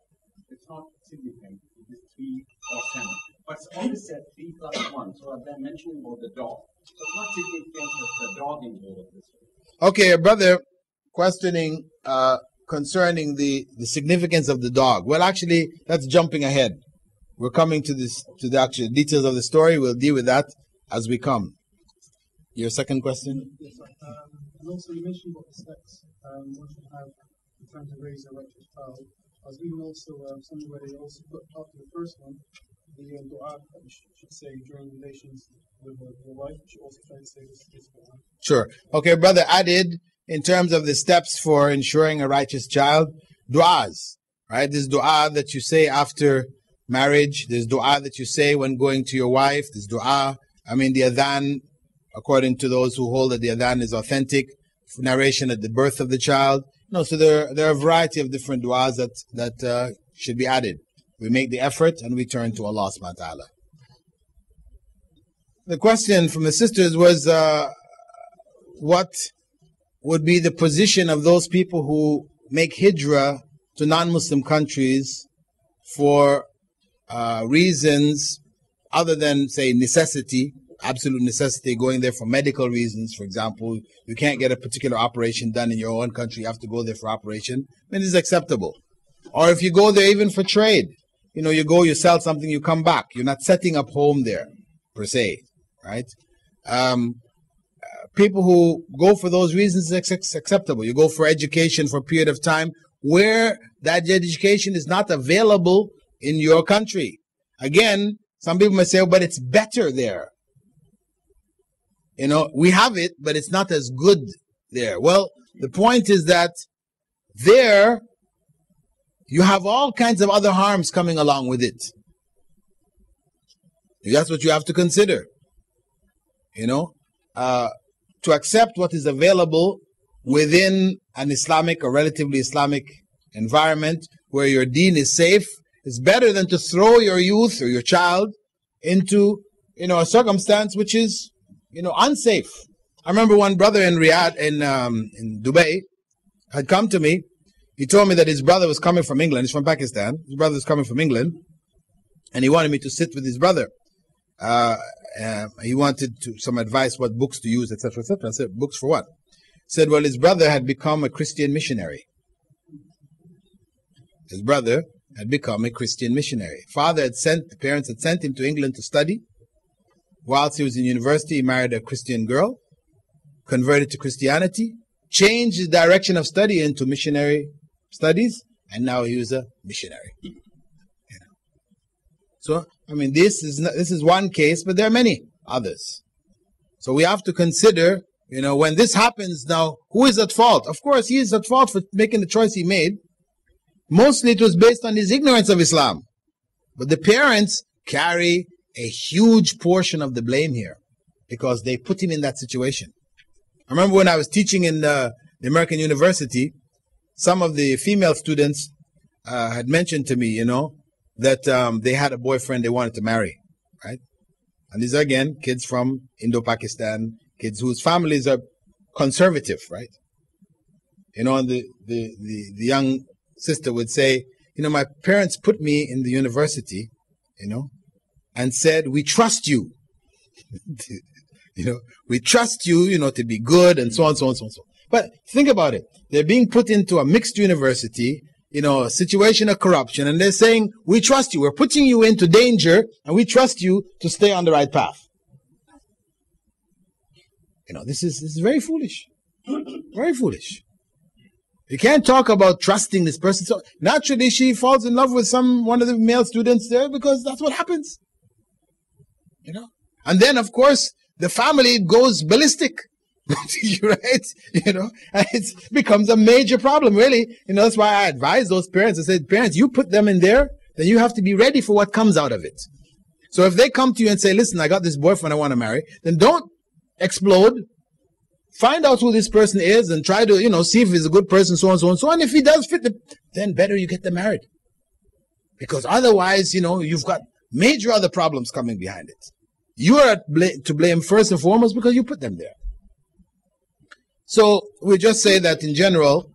It's not significant. It is 3 or 7. But it's only said 3 plus 1. So they're mentioning about the dog. So it's not significant that the dog involved this. Okay, a brother questioning concerning the significance of the dog. Well, actually, that's jumping ahead. We're coming to the actual details of the story. We'll deal with that as we come. Your second question? Yes, and also you mentioned about the steps one should have in trying to raise a righteous child. I was reading also somewhere where they also put after the first one the dua that you should say during relations with your wife. You should also try to say this dua. Sure. Okay, brother added in terms of the steps for ensuring a righteous child, du'as, right? There's dua that you say after marriage. There's dua that you say when going to your wife. There's dua. The adhan, according to those who hold that the adhan is authentic, narration at the birth of the child. So there are a variety of different du'as that should be added. We make the effort and we turn to Allah subhanahu wa ta'ala. The question from the sisters was, what would be the position of those people who make hijrah to non-Muslim countries for reasons other than, say, necessity, absolute necessity, going there for medical reasons, for example. You can't get a particular operation done in your own country, you have to go there for operation. It is acceptable. Or if you go there even for trade, you go, you sell something, you come back. You're not setting up home there, per se, right? People who go for those reasons, it's acceptable. You go for education for a period of time where that education is not available in your country. Again, some people may say, oh, but it's better there. We have it, but it's not as good there. Well, the point is that there you have all kinds of other harms coming along with it. That's what you have to consider. To accept what is available within an Islamic or relatively Islamic environment where your deen is safe is better than to throw your youth or your child into a circumstance which is unsafe. I remember one brother in Riyadh, in Dubai, had come to me. He told me that his brother was coming from England. He's from Pakistan. His brother was coming from England, and he wanted me to sit with his brother. He wanted some advice, what books to use, etc., etc. I said, books for what? He said, well, his brother had become a Christian missionary. His brother had become a Christian missionary. The parents had sent him to England to study. Whilst he was in university, he married a Christian girl, converted to Christianity, changed his direction of study into missionary studies, and now he was a missionary. So, this is one case, but there are many others. So we have to consider, When this happens now, who is at fault? Of course, he is at fault for making the choice he made. Mostly it was based on his ignorance of Islam. But the parents carry a huge portion of the blame here because they put him in that situation. I remember when I was teaching in the American university, some of the female students had mentioned to me, that they had a boyfriend they wanted to marry, right? And these are, again, kids from Indo-Pakistan, kids whose families are conservative, right? And the young sister would say, my parents put me in the university, and said, we trust you. We trust you, to be good and so on, so on, so on, so on. But think about it. They're being put into a mixed university, a situation of corruption, and they're saying, we trust you. We're putting you into danger, and we trust you to stay on the right path. This is very foolish. Very foolish. You can't talk about trusting this person. So naturally, she falls in love with one of the male students there because that's what happens. And then, of course, the family goes ballistic. Right? And it becomes a major problem, really. That's why I advise those parents. I said, parents, you put them in there, then you have to be ready for what comes out of it. So if they come to you and say, listen, I got this boyfriend I want to marry, then don't explode. Find out who this person is and try to, see if he's a good person, so on, so on, so on. If he does fit then better you get them married. Because otherwise, you've got major other problems coming behind it. You are to blame first and foremost because you put them there. So we just say that in general,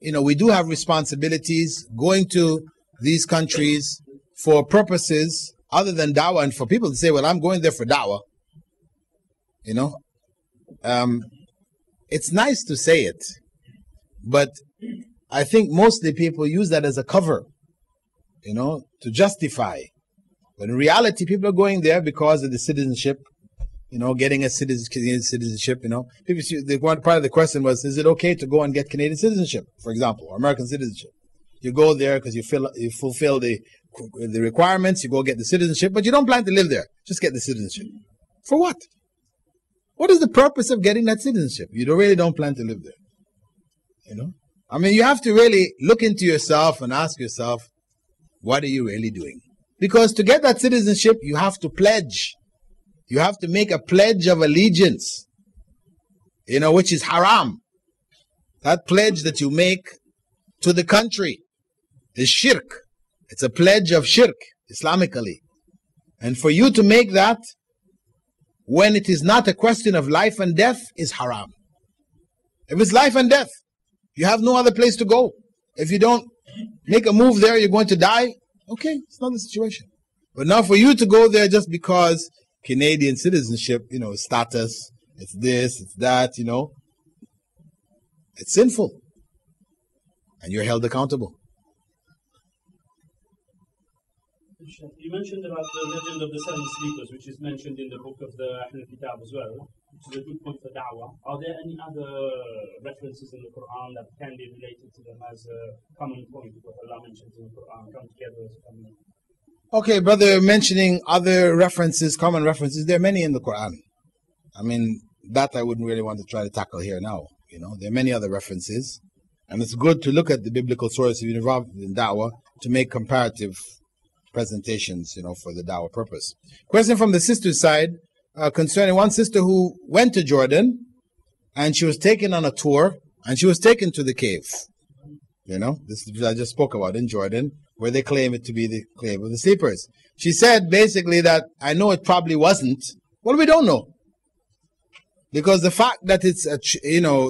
we do have responsibilities going to these countries for purposes other than da'wah, and for people to say, well, I'm going there for da'wah. It's nice to say it, but I think mostly people use that as a cover, to justify. But in reality, people are going there because of the citizenship, getting a Canadian citizenship, People, part of the question was, is it okay to go and get Canadian citizenship, for example, or American citizenship? You go there because you fulfill the requirements, you go get the citizenship, but you don't plan to live there. Just get the citizenship. For what? What is the purpose of getting that citizenship? You really don't plan to live there. You have to really look into yourself and ask yourself, what are you really doing? Because to get that citizenship, you have to pledge. You have to make a pledge of allegiance, which is haram. That pledge that you make to the country is shirk. It's a pledge of shirk, Islamically. And for you to make that, when it is not a question of life and death, is haram. If it's life and death, you have no other place to go. If you don't make a move there, you're going to die. Okay, it's not the situation. But now for you to go there just because Canadian citizenship, status, it's this, it's that, it's sinful. And you're held accountable. You mentioned about the legend of the seven sleepers, which is mentioned in the book of the Ahl Kitab as well, which is a good point for da'wah. Are there any other references in the Quran that can be related to them as a common point, what Allah mentions in the Quran, come together as a common? Okay, brother, mentioning other references, common references, there are many in the Quran. That I wouldn't really want to try to tackle here now. There are many other references. And it's good to look at the biblical sources involved in da'wah to make comparative presentations, for the da'wah purpose. Question from the sister's side concerning one sister who went to Jordan and she was taken on a tour and she was taken to the cave. This is, I just spoke about in Jordan, where they claim it to be the cave of the sleepers. She said basically that I know it probably wasn't. Well, we don't know. Because the fact that it's,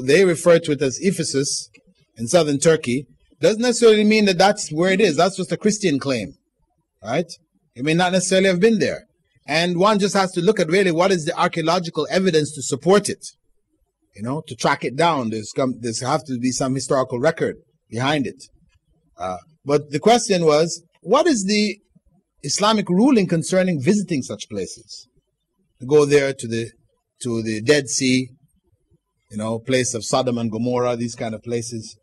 they refer to it as Ephesus in southern Turkey doesn't necessarily mean that that's where it is. That's just a Christian claim. Right? It may not necessarily have been there. And one just has to look at really what is the archaeological evidence to support it. To track it down. There's have to be some historical record behind it. But the question was, what is the Islamic ruling concerning visiting such places? To go there to the Dead Sea, place of Sodom and Gomorrah, these kind of places.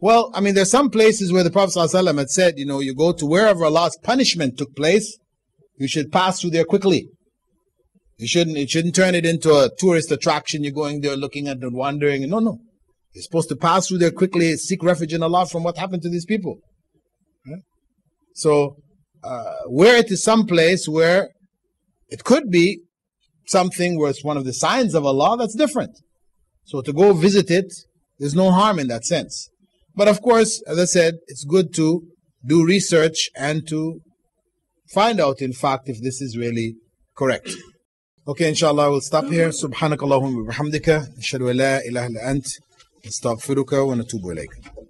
Well, there's some places where the Prophet ﷺ had said, you go to wherever Allah's punishment took place, you should pass through there quickly. You shouldn't turn it into a tourist attraction. You're going there looking at and wandering. No. You're supposed to pass through there quickly, seek refuge in Allah from what happened to these people. Right? So, where it is some place where it could be something where it's one of the signs of Allah, that's different. So to go visit it, there's no harm in that sense. But of course, as I said, it's good to do research and to find out, in fact, if this is really correct. Okay, inshallah, we'll stop here. Subhanakallahumma wa bihamdika. Ashhadu an la ilaha illa ant. Astaghfiruka wa natubu ilayk.